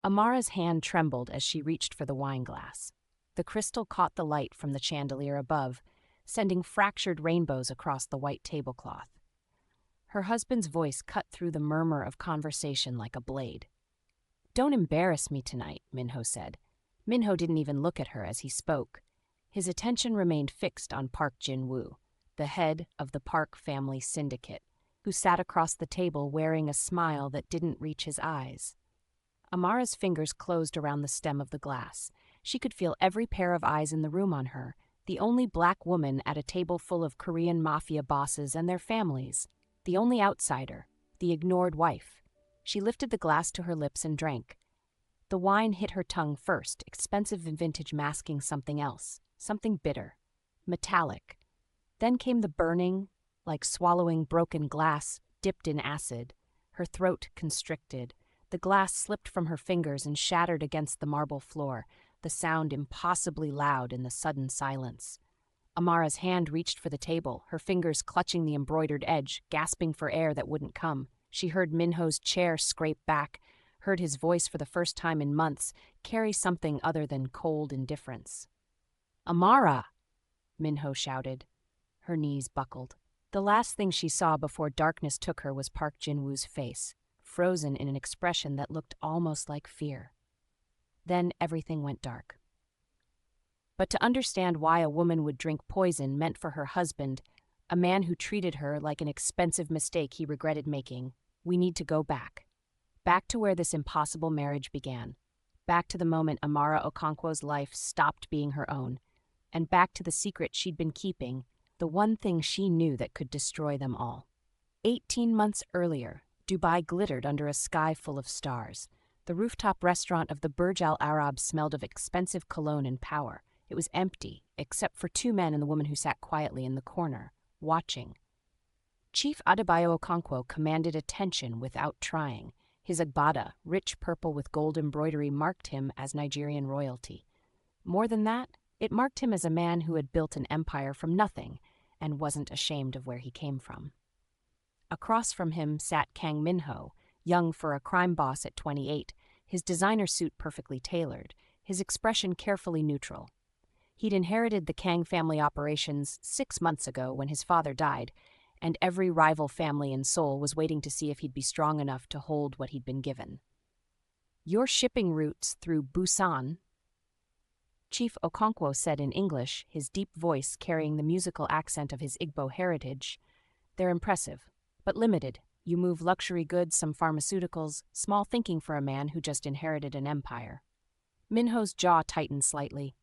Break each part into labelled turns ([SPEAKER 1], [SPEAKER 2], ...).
[SPEAKER 1] Amara's hand trembled as she reached for the wine glass. The crystal caught the light from the chandelier above, sending fractured rainbows across the white tablecloth. Her husband's voice cut through the murmur of conversation like a blade. "Don't embarrass me tonight," Minho said. Minho didn't even look at her as he spoke. His attention remained fixed on Park Jin-woo, the head of the Park family syndicate, who sat across the table wearing a smile that didn't reach his eyes. Amara's fingers closed around the stem of the glass. She could feel every pair of eyes in the room on her, the only black woman at a table full of Korean Mafia bosses and their families, the only outsider, the ignored wife. She lifted the glass to her lips and drank. The wine hit her tongue first, expensive vintage masking something else, something bitter, metallic. Then came the burning, like swallowing broken glass dipped in acid. Her throat constricted. The glass slipped from her fingers and shattered against the marble floor, the sound impossibly loud in the sudden silence. Amara's hand reached for the table, her fingers clutching the embroidered edge, gasping for air that wouldn't come. She heard Minho's chair scrape back, heard his voice for the first time in months carry something other than cold indifference. "Amara!" Minho shouted. Her knees buckled. The last thing she saw before darkness took her was Park Jin-woo's face, frozen in an expression that looked almost like fear. Then everything went dark. But to understand why a woman would drink poison meant for her husband, a man who treated her like an expensive mistake he regretted making, we need to go back. Back to where this impossible marriage began. Back to the moment Amara Okonkwo's life stopped being her own. And back to the secret she'd been keeping, the one thing she knew that could destroy them all. 18 months earlier, Dubai glittered under a sky full of stars. The rooftop restaurant of the Burj Al Arab smelled of expensive cologne and power. It was empty, except for 2 men and the woman who sat quietly in the corner, watching. Chief Adebayo Okonkwo commanded attention without trying. His agbada, rich purple with gold embroidery, marked him as Nigerian royalty. More than that, it marked him as a man who had built an empire from nothing and wasn't ashamed of where he came from. Across from him sat Kang Minho, young for a crime boss at 28, his designer suit perfectly tailored, his expression carefully neutral. He'd inherited the Kang family operations 6 months ago when his father died, and every rival family in Seoul was waiting to see if he'd be strong enough to hold what he'd been given. "Your shipping routes through Busan," Chief Okonkwo said in English, his deep voice carrying the musical accent of his Igbo heritage, "they're impressive, but limited. You move luxury goods, some pharmaceuticals, small thinking for a man who just inherited an empire." Minho's jaw tightened slightly.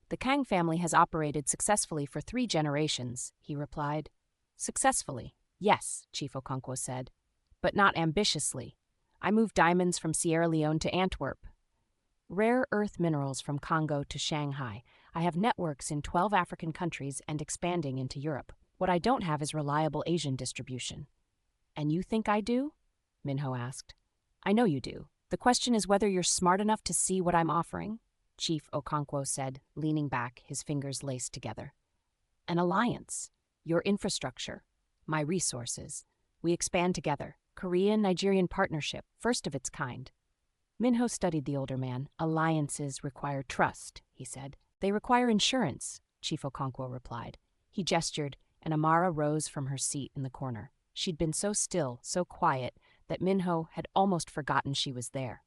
[SPEAKER 1] "The Kang family has operated successfully for 3 generations," he replied. "Successfully, yes," Chief Okonkwo said, "but not ambitiously. I moved diamonds from Sierra Leone to Antwerp. Rare earth minerals from Congo to Shanghai. I have networks in 12 African countries and expanding into Europe. What I don't have is reliable Asian distribution." "And you think I do?" Minho asked. "I know you do. The question is whether you're smart enough to see what I'm offering," Chief Okonkwo said, leaning back, his fingers laced together. "An alliance. Your infrastructure. My resources. We expand together. Korean-Nigerian partnership, first of its kind." Minho studied the older man. "Alliances require trust," he said. "They require insurance," Chief Okonkwo replied. He gestured, and Amara rose from her seat in the corner. She'd been so still, so quiet, that Minho had almost forgotten she was there.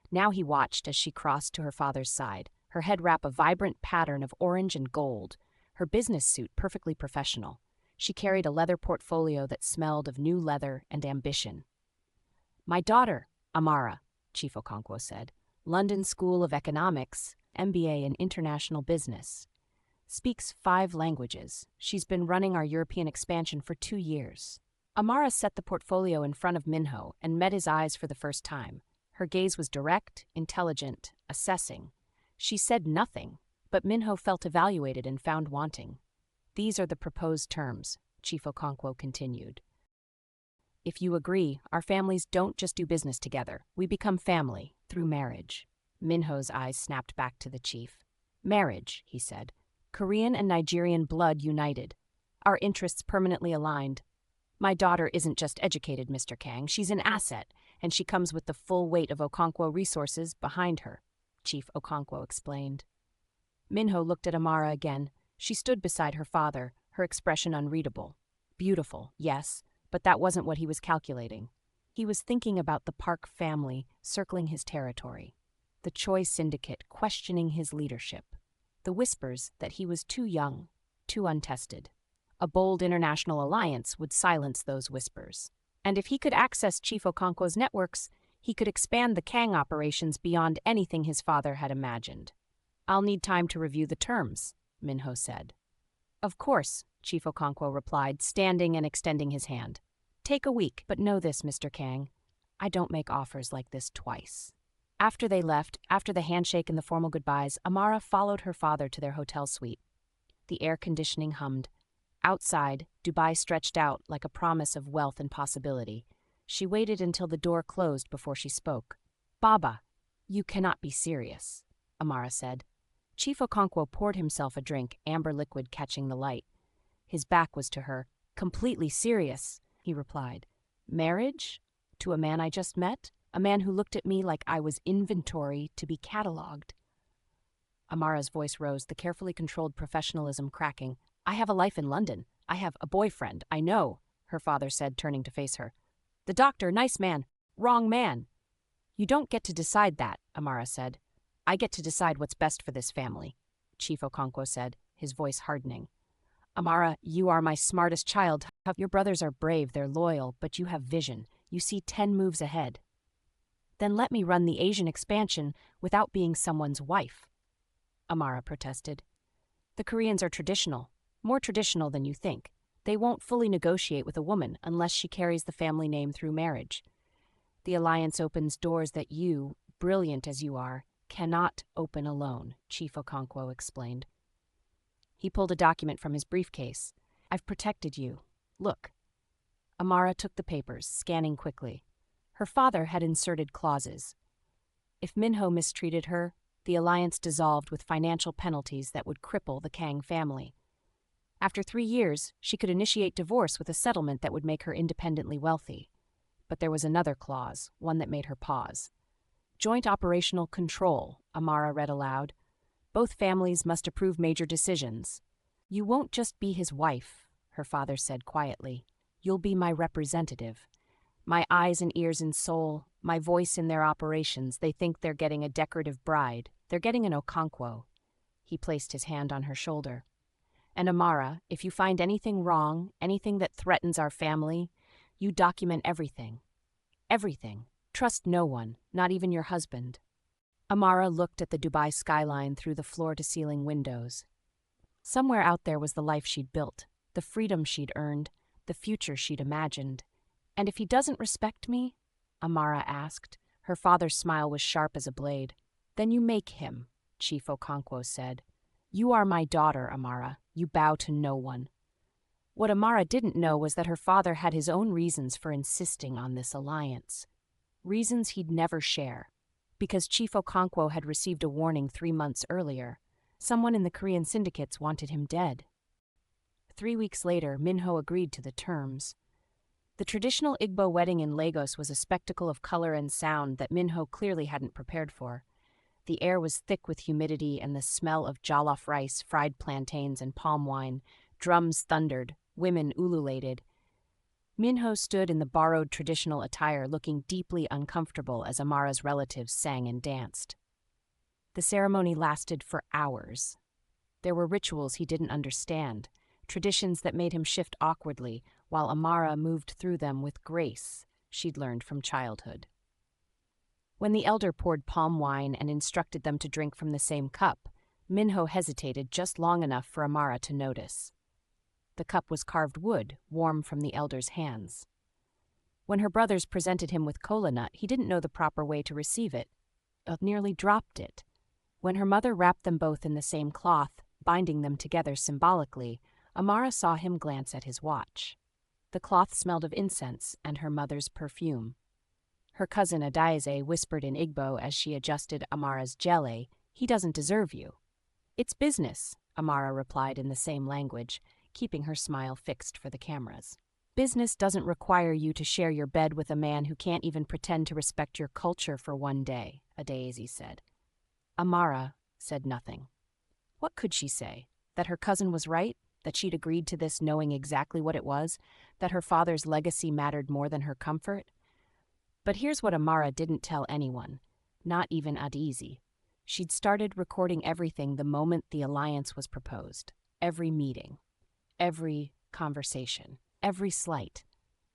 [SPEAKER 1] Now he watched as she crossed to her father's side, her head wrap a vibrant pattern of orange and gold, her business suit perfectly professional. She carried a leather portfolio that smelled of new leather and ambition. "My daughter, Amara," Chief Okonkwo said, "London School of Economics, MBA in International Business. Speaks 5 languages. She's been running our European expansion for 2 years." Amara set the portfolio in front of Minho and met his eyes for the first time. Her gaze was direct, intelligent, assessing. She said nothing, but Minho felt evaluated and found wanting. "These are the proposed terms," Chief Okonkwo continued. "If you agree, our families don't just do business together. We become family, through marriage." Minho's eyes snapped back to the chief. "Marriage," he said. "Korean and Nigerian blood united. Our interests permanently aligned. My daughter isn't just educated, Mr. Kang. She's an asset, and she comes with the full weight of Okonkwo resources behind her, Chief Okonkwo explained. Minho looked at Amara again. She stood beside her father, her expression unreadable. Beautiful, yes, but that wasn't what he was calculating. He was thinking about the Park family circling his territory, the Choi Syndicate questioning his leadership, the whispers that he was too young, too untested. A bold international alliance would silence those whispers. And if he could access Chief Okonkwo's networks, he could expand the Kang operations beyond anything his father had imagined. "I'll need time to review the terms," Minho said. "Of course," Chief Okonkwo replied, standing and extending his hand. "Take a week, but know this, Mr. Kang. I don't make offers like this twice." After they left, after the handshake and the formal goodbyes, Amara followed her father to their hotel suite. The air conditioning hummed. Outside, Dubai stretched out like a promise of wealth and possibility. She waited until the door closed before she spoke. "Baba, you cannot be serious," Amara said. Chief Okonkwo poured himself a drink, amber liquid catching the light. His back was to her. "Completely serious," he replied. "Marriage? To a man I just met? A man who looked at me like I was inventory to be catalogued." Amara's voice rose, the carefully controlled professionalism cracking. "I have a life in London. I have a boyfriend, I know," her father said, turning to face her. "The doctor, nice man. Wrong man." "You don't get to decide that," Amara said. "I get to decide what's best for this family," Chief Okonkwo said, his voice hardening. "Amara, you are my smartest child. Your brothers are brave, they're loyal, but you have vision. You see 10 moves ahead." "Then let me run the Asian expansion without being someone's wife," Amara protested. "The Koreans are traditional, more traditional than you think. They won't fully negotiate with a woman unless she carries the family name through marriage. The alliance opens doors that you, brilliant as you are, cannot open alone," Chief Okonkwo explained. He pulled a document from his briefcase. "I've protected you. Look." Amara took the papers, scanning quickly. Her father had inserted clauses. If Minho mistreated her, the alliance dissolved with financial penalties that would cripple the Kang family. After 3 years, she could initiate divorce with a settlement that would make her independently wealthy. But there was another clause, one that made her pause. "Joint operational control," Amara read aloud. "Both families must approve major decisions." "You won't just be his wife," her father said quietly. "You'll be my representative. My eyes and ears in Seoul, my voice in their operations. They think they're getting a decorative bride. They're getting an Okonkwo." He placed his hand on her shoulder. "And Amara, if you find anything wrong, anything that threatens our family, you document everything. Everything. Trust no one, not even your husband." Amara looked at the Dubai skyline through the floor-to-ceiling windows. Somewhere out there was the life she'd built, the freedom she'd earned, the future she'd imagined. "And if he doesn't respect me?" Amara asked. Her father's smile was sharp as a blade. "Then you make him," Chief Okonkwo said. "You are my daughter, Amara. You bow to no one." What Amara didn't know was that her father had his own reasons for insisting on this alliance. Reasons he'd never share. Because Chief Okonkwo had received a warning 3 months earlier. Someone in the Korean syndicates wanted him dead. 3 weeks later, Minho agreed to the terms. The traditional Igbo wedding in Lagos was a spectacle of color and sound that Minho clearly hadn't prepared for. The air was thick with humidity and the smell of jollof rice, fried plantains, and palm wine. Drums thundered, women ululated. Minho stood in the borrowed traditional attire, looking deeply uncomfortable as Amara's relatives sang and danced. The ceremony lasted for hours. There were rituals he didn't understand, traditions that made him shift awkwardly, while Amara moved through them with grace she'd learned from childhood. When the elder poured palm wine and instructed them to drink from the same cup, Minho hesitated just long enough for Amara to notice. The cup was carved wood, warm from the elder's hands. When her brothers presented him with kola nut, he didn't know the proper way to receive it. Nearly dropped it. When her mother wrapped them both in the same cloth, binding them together symbolically, Amara saw him glance at his watch. The cloth smelled of incense and her mother's perfume. Her cousin Adaeze whispered in Igbo as she adjusted Amara's jelly, "He doesn't deserve you." "It's business," Amara replied in the same language, keeping her smile fixed for the cameras. Business doesn't require you to share your bed with a man who can't even pretend to respect your culture for one day, Adaeze said. Amara said nothing. What could she say? That her cousin was right? That she'd agreed to this knowing exactly what it was? That her father's legacy mattered more than her comfort? But here's what Amara didn't tell anyone, not even Adaeze. She'd started recording everything the moment the alliance was proposed. Every meeting, every conversation, every slight.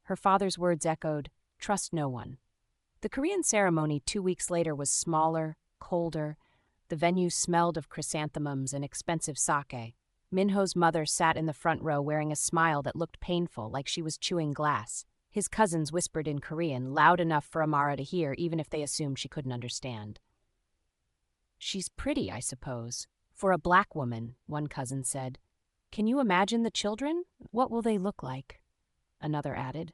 [SPEAKER 1] Her father's words echoed, "Trust no one." The Korean ceremony 2 weeks later was smaller, colder. The venue smelled of chrysanthemums and expensive sake. Minho's mother sat in the front row wearing a smile that looked painful, like she was chewing glass. His cousins whispered in Korean, loud enough for Amara to hear, even if they assumed she couldn't understand. "She's pretty, I suppose. For a black woman," one cousin said. "Can you imagine the children? What will they look like?" Another added.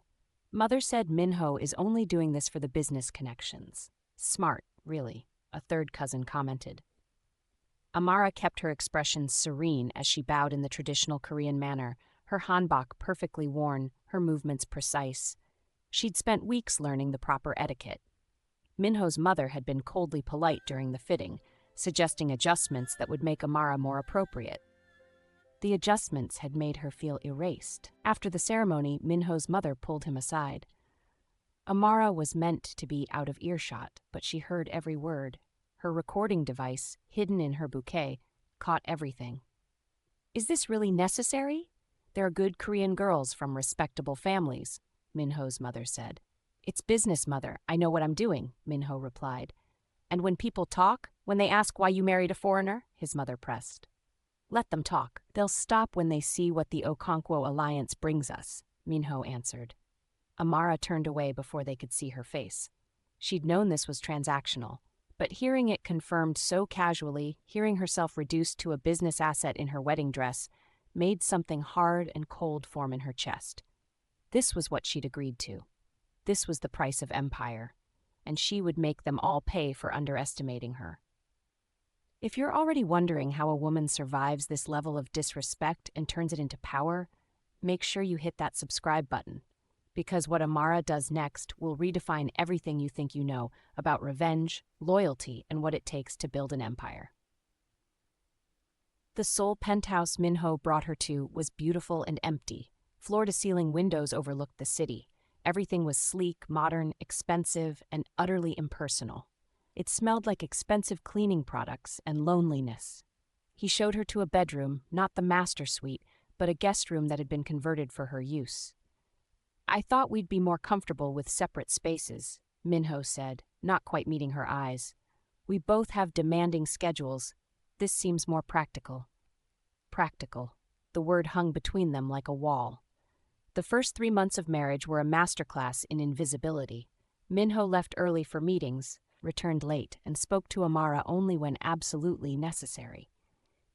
[SPEAKER 1] "Mother said Minho is only doing this for the business connections. Smart, really," a third cousin commented. Amara kept her expression serene as she bowed in the traditional Korean manner, her hanbok perfectly worn, her movements precise. She'd spent weeks learning the proper etiquette. Minho's mother had been coldly polite during the fitting, suggesting adjustments that would make Amara more appropriate. The adjustments had made her feel erased. After the ceremony, Minho's mother pulled him aside. Amara was meant to be out of earshot, but she heard every word. Her recording device, hidden in her bouquet, caught everything. "Is this really necessary? There are good Korean girls from respectable families," Minho's mother said. "It's business, mother. I know what I'm doing," Minho replied. "And when people talk, when they ask why you married a foreigner," his mother pressed. "Let them talk. They'll stop when they see what the Okonkwo alliance brings us," Minho answered. Amara turned away before they could see her face. She'd known this was transactional, but hearing it confirmed so casually, hearing herself reduced to a business asset in her wedding dress, made something hard and cold form in her chest. This was what she'd agreed to. This was the price of empire, and she would make them all pay for underestimating her. If you're already wondering how a woman survives this level of disrespect and turns it into power, make sure you hit that subscribe button, because what Amara does next will redefine everything you think you know about revenge, loyalty, and what it takes to build an empire. The Seoul penthouse Minho brought her to was beautiful and empty. Floor-to-ceiling windows overlooked the city. Everything was sleek, modern, expensive, and utterly impersonal. It smelled like expensive cleaning products and loneliness. He showed her to a bedroom, not the master suite, but a guest room that had been converted for her use. "I thought we'd be more comfortable with separate spaces," Minho said, not quite meeting her eyes. "We both have demanding schedules. This seems more practical." Practical. The word hung between them like a wall. The first 3 months of marriage were a masterclass in invisibility. Minho left early for meetings, returned late, and spoke to Amara only when absolutely necessary.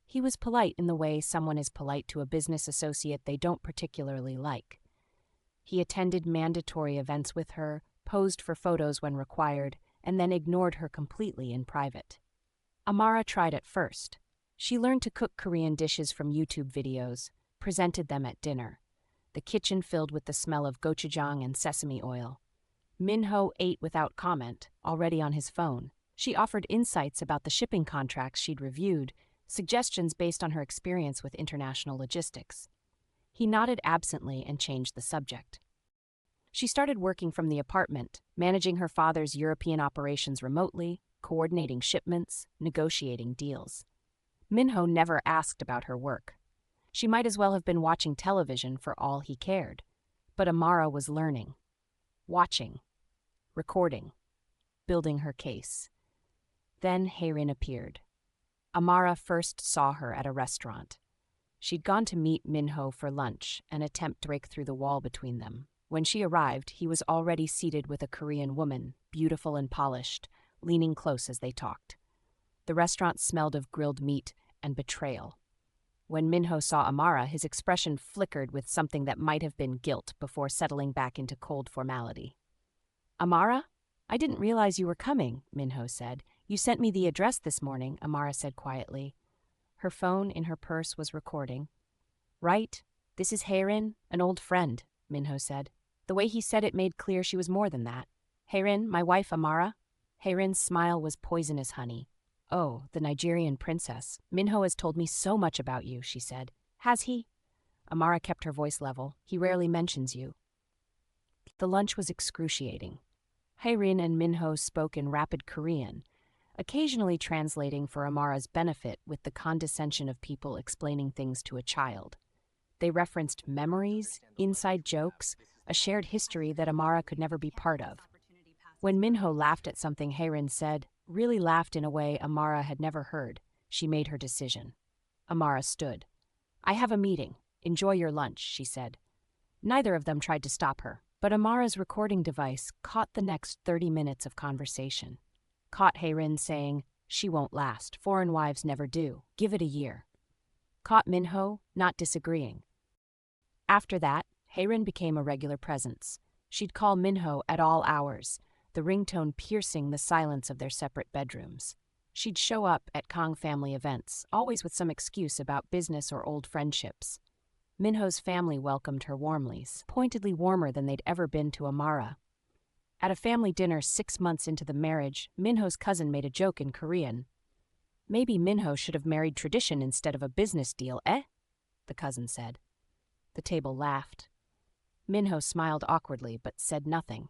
[SPEAKER 1] He was polite in the way someone is polite to a business associate they don't particularly like. He attended mandatory events with her, posed for photos when required, and then ignored her completely in private. Amara tried at first. She learned to cook Korean dishes from YouTube videos, presented them at dinner. The kitchen filled with the smell of gochujang and sesame oil. Minho ate without comment, already on his phone. She offered insights about the shipping contracts she'd reviewed, suggestions based on her experience with international logistics. He nodded absently and changed the subject. She started working from the apartment, managing her father's European operations remotely, coordinating shipments, negotiating deals. Minho never asked about her work. She might as well have been watching television for all he cared. But Amara was learning, watching, recording, building her case. Then Hayrin appeared. Amara first saw her at a restaurant. She'd gone to meet Minho for lunch, an attempt to break through the wall between them. When she arrived, he was already seated with a Korean woman, beautiful and polished, leaning close as they talked. The restaurant smelled of grilled meat and betrayal. When Minho saw Amara, his expression flickered with something that might have been guilt before settling back into cold formality. "Amara? I didn't realize you were coming," Minho said. "You sent me the address this morning," Amara said quietly. Her phone in her purse was recording. "Right, this is Hayrin, an old friend," Minho said. The way he said it made clear she was more than that. Heirin, my wife Amara? Heirin's smile was poisonous honey. Oh, the Nigerian princess. Minho has told me so much about you, she said. Has he? Amara kept her voice level. He rarely mentions you. The lunch was excruciating. Heirin and Minho spoke in rapid Korean, occasionally translating for Amara's benefit with the condescension of people explaining things to a child. They referenced memories, inside jokes, a shared history that Amara could never be part of. When Minho laughed at something Heirin said, really laughed in a way Amara had never heard, she made her decision. Amara stood. I have a meeting. Enjoy your lunch, she said. Neither of them tried to stop her, but Amara's recording device caught the next 30 minutes of conversation. Caught Heirin saying, she won't last, foreign wives never do, give it a year. Caught Minho not disagreeing. After that, Heirin became a regular presence. She'd call Minho at all hours, the ringtone piercing the silence of their separate bedrooms. She'd show up at Kang family events, always with some excuse about business or old friendships. Minho's family welcomed her warmly, pointedly warmer than they'd ever been to Amara. At a family dinner 6 months into the marriage, Minho's cousin made a joke in Korean. Maybe Minho should have married tradition instead of a business deal, eh? The cousin said. The table laughed. Minho smiled awkwardly but said nothing.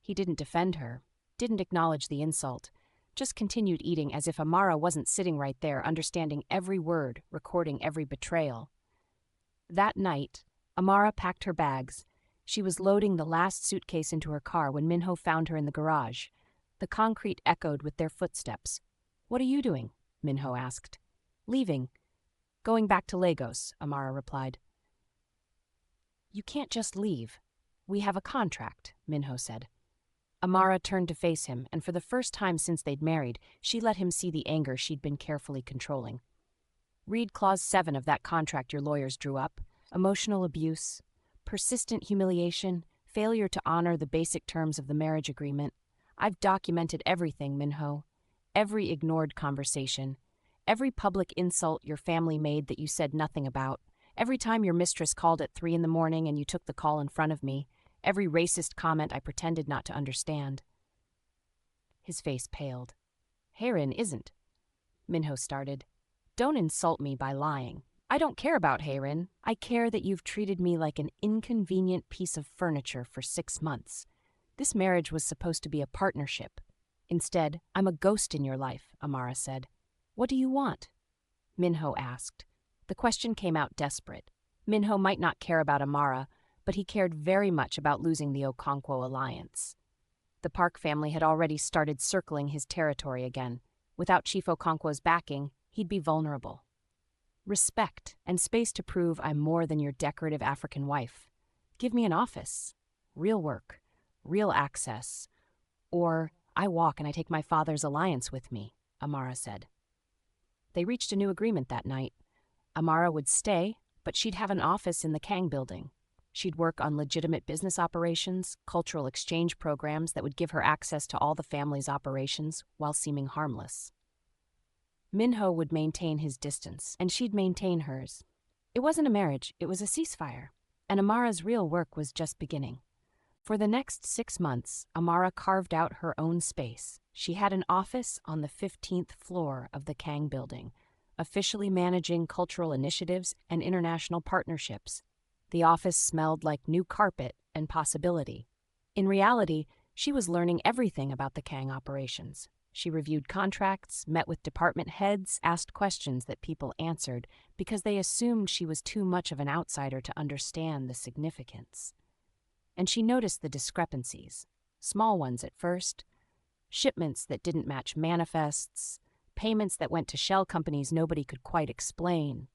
[SPEAKER 1] He didn't defend her, didn't acknowledge the insult, just continued eating as if Amara wasn't sitting right there understanding every word, recording every betrayal. That night, Amara packed her bags. She was loading the last suitcase into her car when Minho found her in the garage. The concrete echoed with their footsteps. What are you doing? Minho asked. Leaving. Going back to Lagos, Amara replied. You can't just leave. We have a contract, Minho said. Amara turned to face him, and for the first time since they'd married, she let him see the anger she'd been carefully controlling. Read Clause 7 of that contract your lawyers drew up. Emotional abuse, persistent humiliation, failure to honor the basic terms of the marriage agreement. I've documented everything, Minho. Every ignored conversation. Every public insult your family made that you said nothing about. Every time your mistress called at 3 a.m. and you took the call in front of me. Every racist comment I pretended not to understand. His face paled. Heirin isn't. Minho started. Don't insult me by lying. I don't care about Heirin. I care that you've treated me like an inconvenient piece of furniture for 6 months. This marriage was supposed to be a partnership. Instead, I'm a ghost in your life, Amara said. What do you want? Minho asked. The question came out desperate. Minho might not care about Amara, but he cared very much about losing the Okonkwo alliance. The Park family had already started circling his territory again. Without Chief Okonkwo's backing, he'd be vulnerable. Respect and space to prove I'm more than your decorative African wife. Give me an office, real work, real access, or I walk and I take my father's alliance with me, Amara said. They reached a new agreement that night. Amara would stay, but she'd have an office in the Kang building. She'd work on legitimate business operations, cultural exchange programs that would give her access to all the family's operations while seeming harmless. Minho would maintain his distance, and she'd maintain hers. It wasn't a marriage, it was a ceasefire, and Amara's real work was just beginning. For the next 6 months, Amara carved out her own space. She had an office on the 15th floor of the Kang building, officially managing cultural initiatives and international partnerships. The office smelled like new carpet and possibility. In reality, she was learning everything about the Kang operations. She reviewed contracts, met with department heads, asked questions that people answered because they assumed she was too much of an outsider to understand the significance. And she noticed the discrepancies, small ones at first, shipments that didn't match manifests, payments that went to shell companies nobody could quite explain,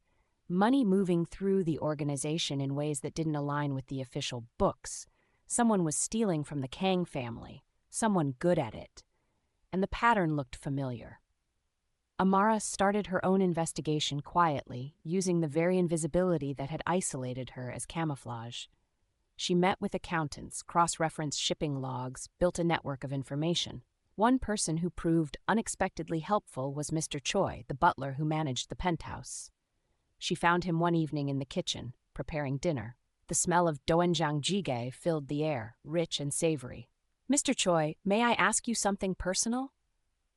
[SPEAKER 1] money moving through the organization in ways that didn't align with the official books. Someone was stealing from the Kang family, someone good at it. And the pattern looked familiar. Amara started her own investigation quietly, using the very invisibility that had isolated her as camouflage. She met with accountants, cross-referenced shipping logs, built a network of information. One person who proved unexpectedly helpful was Mr. Choi, the butler who managed the penthouse. She found him one evening in the kitchen, preparing dinner. The smell of doenjang jjigae filled the air, rich and savory. "Mr. Choi, may I ask you something personal?"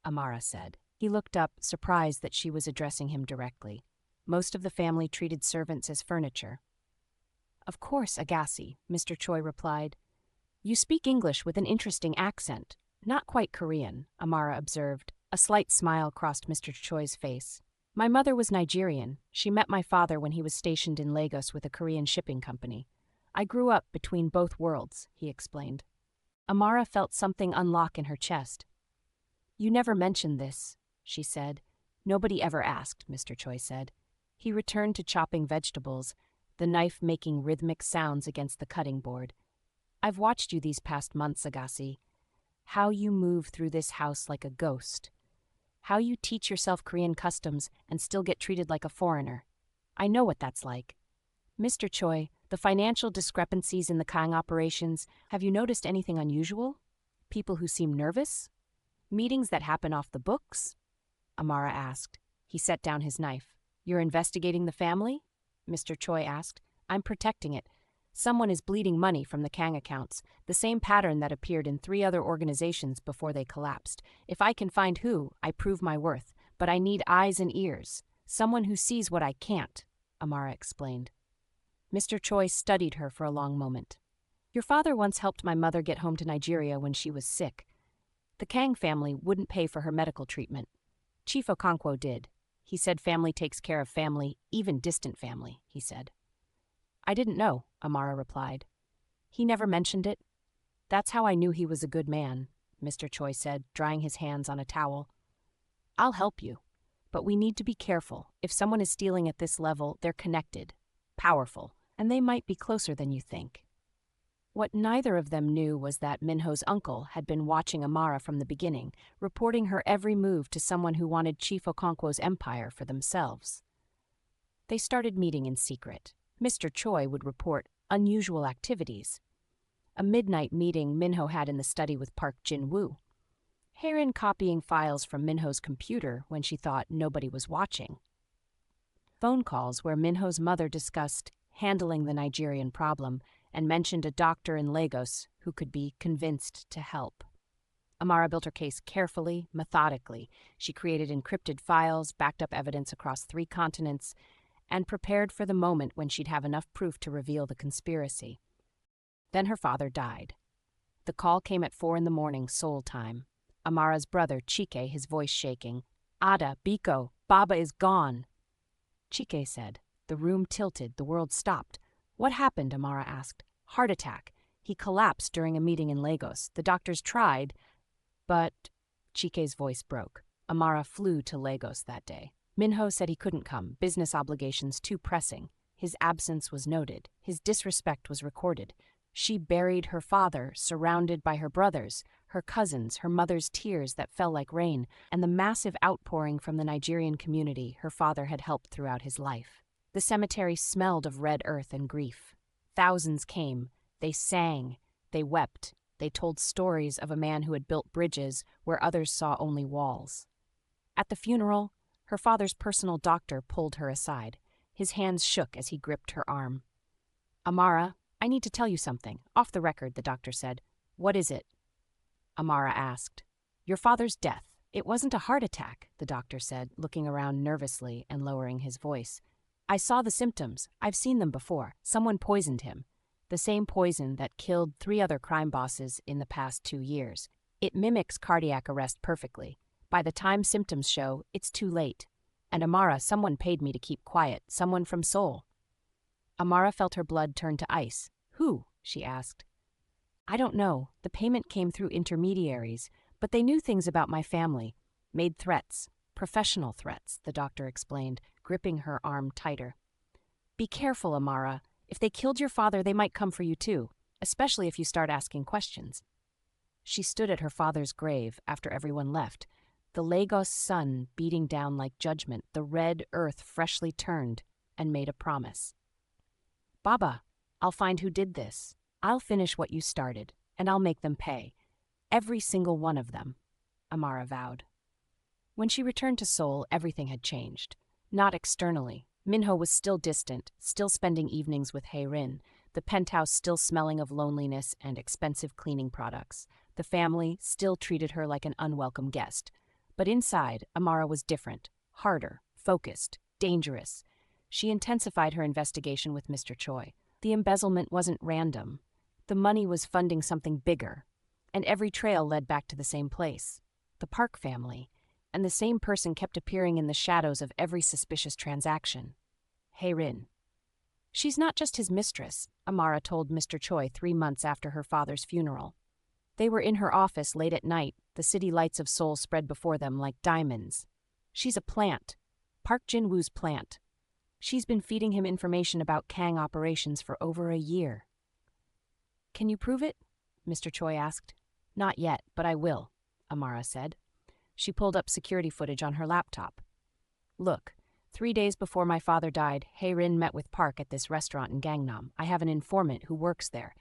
[SPEAKER 1] Amara said. He looked up, surprised that she was addressing him directly. Most of the family treated servants as furniture. "Of course, Agassi," Mr. Choi replied. "You speak English with an interesting accent. Not quite Korean," Amara observed. A slight smile crossed Mr. Choi's face. "My mother was Nigerian. She met my father when he was stationed in Lagos with a Korean shipping company. I grew up between both worlds," he explained. Amara felt something unlock in her chest. "You never mentioned this," she said. "Nobody ever asked," Mr. Choi said. He returned to chopping vegetables, the knife making rhythmic sounds against the cutting board. "I've watched you these past months, Agassi. How you move through this house like a ghost. How you teach yourself Korean customs and still get treated like a foreigner. I know what that's like. Mr. Choi, the financial discrepancies in the Kang operations, have you noticed anything unusual? People who seem nervous? Meetings that happen off the books?" Amara asked. He set down his knife. "You're investigating the family?" Mr. Choi asked. "I'm protecting it. Someone is bleeding money from the Kang accounts, the same pattern that appeared in 3 other organizations before they collapsed. If I can find who, I prove my worth. But I need eyes and ears. Someone who sees what I can't," Amara explained. Mr. Choi studied her for a long moment. "Your father once helped my mother get home to Nigeria when she was sick. The Kang family wouldn't pay for her medical treatment. Chief Okonkwo did. He said family takes care of family, even distant family," he said. "I didn't know," Amara replied. "He never mentioned it. That's how I knew he was a good man," Mr. Choi said, drying his hands on a towel. "I'll help you, but we need to be careful. If someone is stealing at this level, they're connected, powerful, and they might be closer than you think." What neither of them knew was that Minho's uncle had been watching Amara from the beginning, reporting her every move to someone who wanted Chief Okonkwo's empire for themselves. They started meeting in secret. Mr. Choi would report unusual activities. A midnight meeting Minho had in the study with Park Jin-woo. Haerin copying files from Minho's computer when she thought nobody was watching. Phone calls where Minho's mother discussed handling the Nigerian problem and mentioned a doctor in Lagos who could be convinced to help. Amara built her case carefully, methodically. She created encrypted files, backed up evidence across 3 continents, and prepared for the moment when she'd have enough proof to reveal the conspiracy. Then her father died. The call came at 4 a.m, Seoul time. Amara's brother, Chike, his voice shaking. "Ada, Biko, Baba is gone," Chike said. The room tilted, the world stopped. "What happened?" Amara asked. "Heart attack. He collapsed during a meeting in Lagos. The doctors tried, but..." Chike's voice broke. Amara flew to Lagos that day. Minho said he couldn't come, business obligations too pressing. His absence was noted. His disrespect was recorded. She buried her father, surrounded by her brothers, her cousins, her mother's tears that fell like rain, and the massive outpouring from the Nigerian community her father had helped throughout his life. The cemetery smelled of red earth and grief. Thousands came. They sang. They wept. They told stories of a man who had built bridges where others saw only walls. At the funeral, her father's personal doctor pulled her aside. His hands shook as he gripped her arm. "Amara, I need to tell you something. Off the record," the doctor said. "What is it?" Amara asked. "Your father's death. It wasn't a heart attack," the doctor said, looking around nervously and lowering his voice. "I saw the symptoms. I've seen them before. Someone poisoned him. The same poison that killed 3 other crime bosses in the past 2 years. It mimics cardiac arrest perfectly. By the time symptoms show, it's too late. And Amara, someone paid me to keep quiet. Someone from Seoul." Amara felt her blood turn to ice. "Who?" she asked. "I don't know. The payment came through intermediaries, but they knew things about my family. Made threats. Professional threats," the doctor explained, gripping her arm tighter. "Be careful, Amara. If they killed your father, they might come for you too, especially if you start asking questions." She stood at her father's grave after everyone left, the Lagos sun beating down like judgment, the red earth freshly turned, and made a promise. "Baba, I'll find who did this. I'll finish what you started, and I'll make them pay. Every single one of them," Amara vowed. When she returned to Seoul, everything had changed. Not externally. Minho was still distant, still spending evenings with Haerin, the penthouse still smelling of loneliness and expensive cleaning products. The family still treated her like an unwelcome guest. But inside, Amara was different, harder, focused, dangerous. She intensified her investigation with Mr. Choi. The embezzlement wasn't random. The money was funding something bigger, and every trail led back to the same place, the Park family, and the same person kept appearing in the shadows of every suspicious transaction. Hae-rin. She's not just his mistress, Amara told Mr. Choi 3 months after her father's funeral. They were in her office late at night, the city lights of Seoul spread before them like diamonds. She's a plant. Park Jin-woo's plant. She's been feeding him information about Kang operations for over a year. Can you prove it? Mr. Choi asked. Not yet, but I will, Amara said. She pulled up security footage on her laptop. Look, 3 days before my father died, Hae-rin met with Park at this restaurant in Gangnam. I have an informant who works there.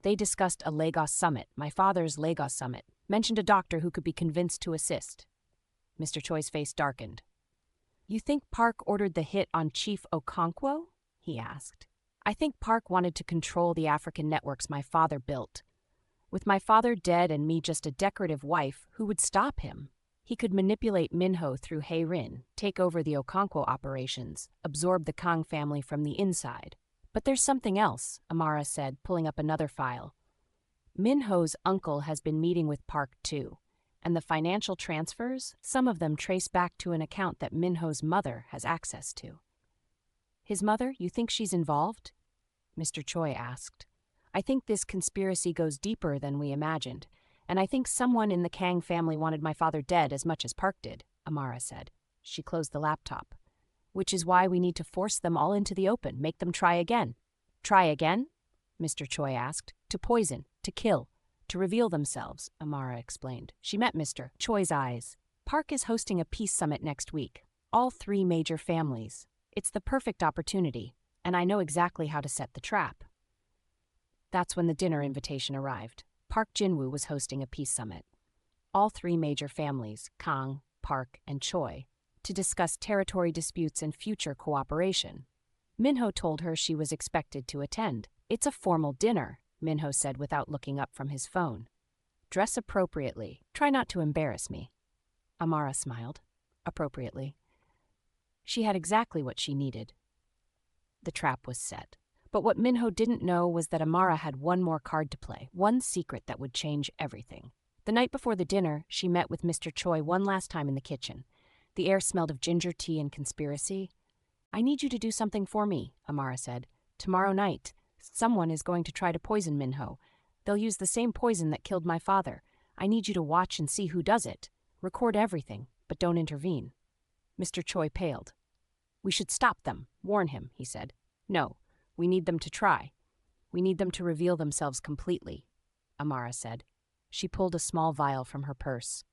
[SPEAKER 1] They discussed a Lagos summit, my father's Lagos summit, mentioned a doctor who could be convinced to assist. Mr. Choi's face darkened. You think Park ordered the hit on Chief Okonkwo? He asked. I think Park wanted to control the African networks my father built. With my father dead and me just a decorative wife, who would stop him? He could manipulate Minho through Hae-rin, take over the Okonkwo operations, absorb the Kang family from the inside. But there's something else, Amara said, pulling up another file. Minho's uncle has been meeting with Park too, and the financial transfers, some of them trace back to an account that Minho's mother has access to. His mother, you think she's involved? Mr. Choi asked. I think this conspiracy goes deeper than we imagined, and I think someone in the Kang family wanted my father dead as much as Park did, Amara said. She closed the laptop. Which is why we need to force them all into the open, make them try again. Try again? Mr. Choi asked. To poison, to kill, to reveal themselves, Amara explained. She met Mr. Choi's eyes. Park is hosting a peace summit next week. All 3 major families. It's the perfect opportunity, and I know exactly how to set the trap. That's when the dinner invitation arrived. Park Jin-woo was hosting a peace summit. All 3 major families, Kang, Park, and Choi, to discuss territory disputes and future cooperation. Minho told her she was expected to attend. It's a formal dinner, Minho said without looking up from his phone. Dress appropriately. Try not to embarrass me. Amara smiled. Appropriately. She had exactly what she needed. The trap was set. But what Minho didn't know was that Amara had one more card to play, one secret that would change everything. The night before the dinner, she met with Mr. Choi one last time in the kitchen. The air smelled of ginger tea and conspiracy. I need you to do something for me, Amara said. Tomorrow night, someone is going to try to poison Minho. They'll use the same poison that killed my father. I need you to watch and see who does it. Record everything, but don't intervene. Mr. Choi paled. We should stop them, warn him, he said. No, we need them to try. We need them to reveal themselves completely, Amara said. She pulled a small vial from her purse.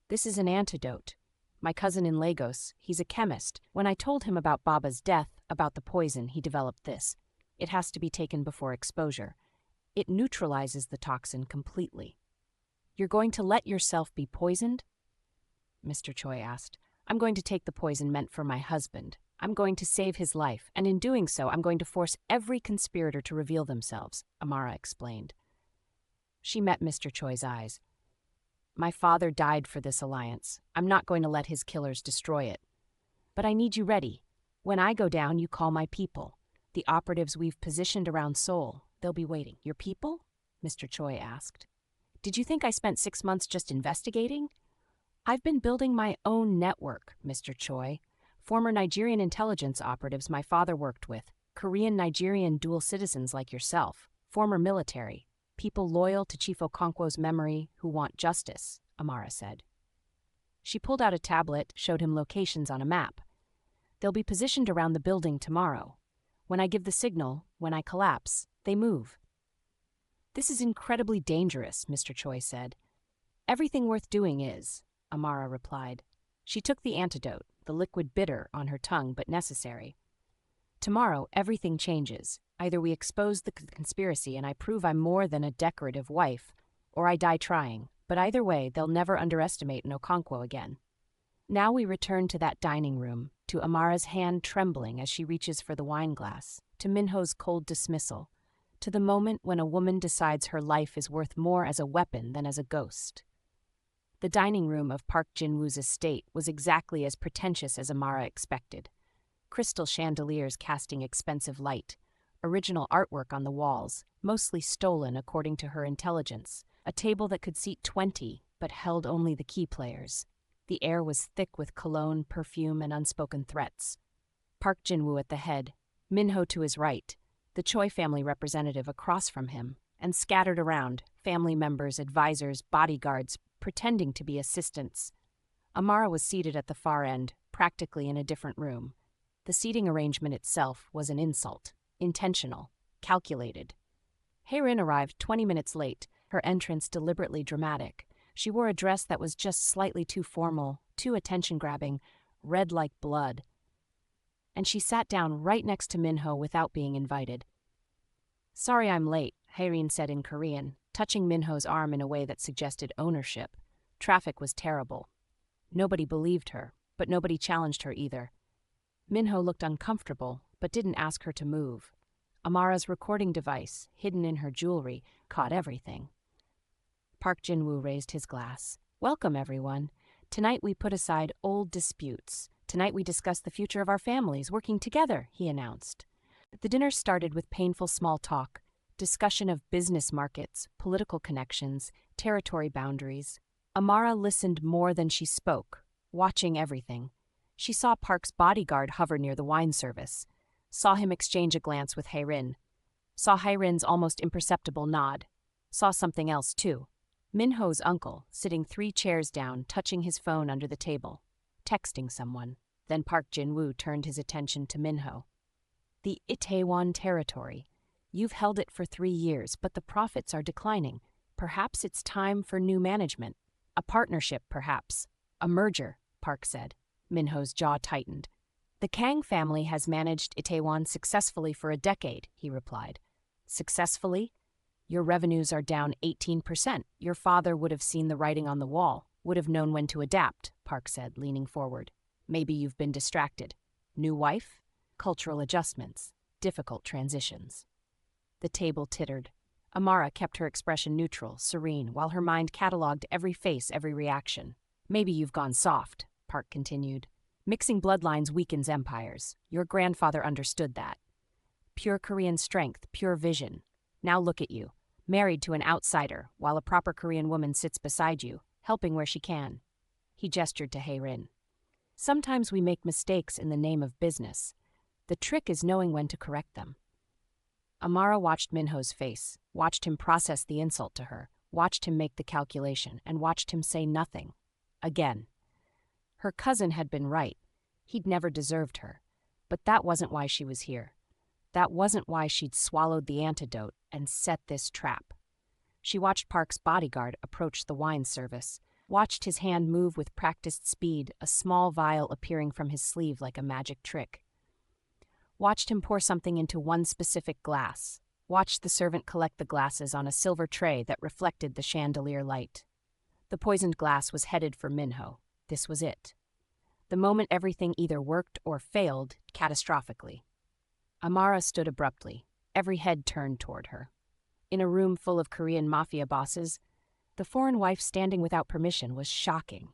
[SPEAKER 1] This is an antidote. My cousin in Lagos, he's a chemist. When I told him about Baba's death, about the poison, he developed this. It has to be taken before exposure. It neutralizes the toxin completely. You're going to let yourself be poisoned? Mr. Choi asked. I'm going to take the poison meant for my husband. I'm going to save his life, and in doing so, I'm going to force every conspirator to reveal themselves, Amara explained. She met Mr. Choi's eyes. My father died for this alliance. I'm not going to let his killers destroy it. But I need you ready. When I go down, you call my people. The operatives we've positioned around Seoul. They'll be waiting. Your people? Mr. Choi asked. Did you think I spent 6 months just investigating? I've been building my own network, Mr. Choi. Former Nigerian intelligence operatives my father worked with. Korean Nigerian dual citizens like yourself. Former military. People loyal to Chief Okonkwo's memory who want justice, Amara said. She pulled out a tablet, showed him locations on a map. They'll be positioned around the building tomorrow. When I give the signal, when I collapse, they move. This is incredibly dangerous, Mr. Choi said. Everything worth doing is, Amara replied. She took the antidote, the liquid bitter on her tongue but necessary. Tomorrow, everything changes. Either we expose the conspiracy and I prove I'm more than a decorative wife, or I die trying. But either way, they'll never underestimate an Okonkwo again. Now we return to that dining room, to Amara's hand trembling as she reaches for the wine glass, to Minho's cold dismissal, to the moment when a woman decides her life is worth more as a weapon than as a ghost. The dining room of Park Jin-woo's estate was exactly as pretentious as Amara expected. Crystal chandeliers casting expensive light, original artwork on the walls, mostly stolen according to her intelligence, a table that could seat 20 but held only the key players. The air was thick with cologne, perfume, and unspoken threats. Park Jin-woo at the head, Minho to his right, the Choi family representative across from him, and scattered around, family members, advisors, bodyguards, pretending to be assistants. Amara was seated at the far end, practically in a different room. The seating arrangement itself was an insult, intentional, calculated. Hae-rin arrived 20 minutes late, her entrance deliberately dramatic. She wore a dress that was just slightly too formal, too attention-grabbing, red like blood. And she sat down right next to Minho without being invited. "Sorry I'm late," Hae-rin said in Korean, touching Minho's arm in a way that suggested ownership. Traffic was terrible. Nobody believed her, but nobody challenged her either. Minho looked uncomfortable, but didn't ask her to move. Amara's recording device, hidden in her jewelry, caught everything. Park Jin-woo raised his glass. "Welcome, everyone. Tonight we put aside old disputes. Tonight we discuss the future of our families working together," he announced. The dinner started with painful small talk, discussion of business markets, political connections, territory boundaries. Amara listened more than she spoke, watching everything. She saw Park's bodyguard hover near the wine service, saw him exchange a glance with Hae-rin, saw Hae-rin's almost imperceptible nod, saw something else too. Minho's uncle, sitting 3 chairs down, touching his phone under the table, texting someone. Then Park Jin-woo turned his attention to Minho. "The Itaewon territory. You've held it for 3 years, but the profits are declining. Perhaps it's time for new management. A partnership, perhaps. A merger," Park said. Minho's jaw tightened. "The Kang family has managed Itaewon successfully for a decade," he replied. "Successfully? Your revenues are down 18%. Your father would have seen the writing on the wall, would have known when to adapt," Park said, leaning forward. "Maybe you've been distracted. New wife? Cultural adjustments. Difficult transitions." The table tittered. Amara kept her expression neutral, serene, while her mind catalogued every face, every reaction. "Maybe you've gone soft," Park continued. "Mixing bloodlines weakens empires. Your grandfather understood that. Pure Korean strength, pure vision. Now look at you, married to an outsider, while a proper Korean woman sits beside you, helping where she can." He gestured to Hae-rin. "Sometimes we make mistakes in the name of business. The trick is knowing when to correct them." Amara watched Minho's face, watched him process the insult to her, watched him make the calculation, and watched him say nothing. Again. Her cousin had been right. He'd never deserved her. But that wasn't why she was here. That wasn't why she'd swallowed the antidote and set this trap. She watched Park's bodyguard approach the wine service, watched his hand move with practiced speed, a small vial appearing from his sleeve like a magic trick. Watched him pour something into one specific glass, watched the servant collect the glasses on a silver tray that reflected the chandelier light. The poisoned glass was headed for Minho. This was it. The moment everything either worked or failed catastrophically. Amara stood abruptly, every head turned toward her. In a room full of Korean Mafia bosses, the foreign wife standing without permission was shocking.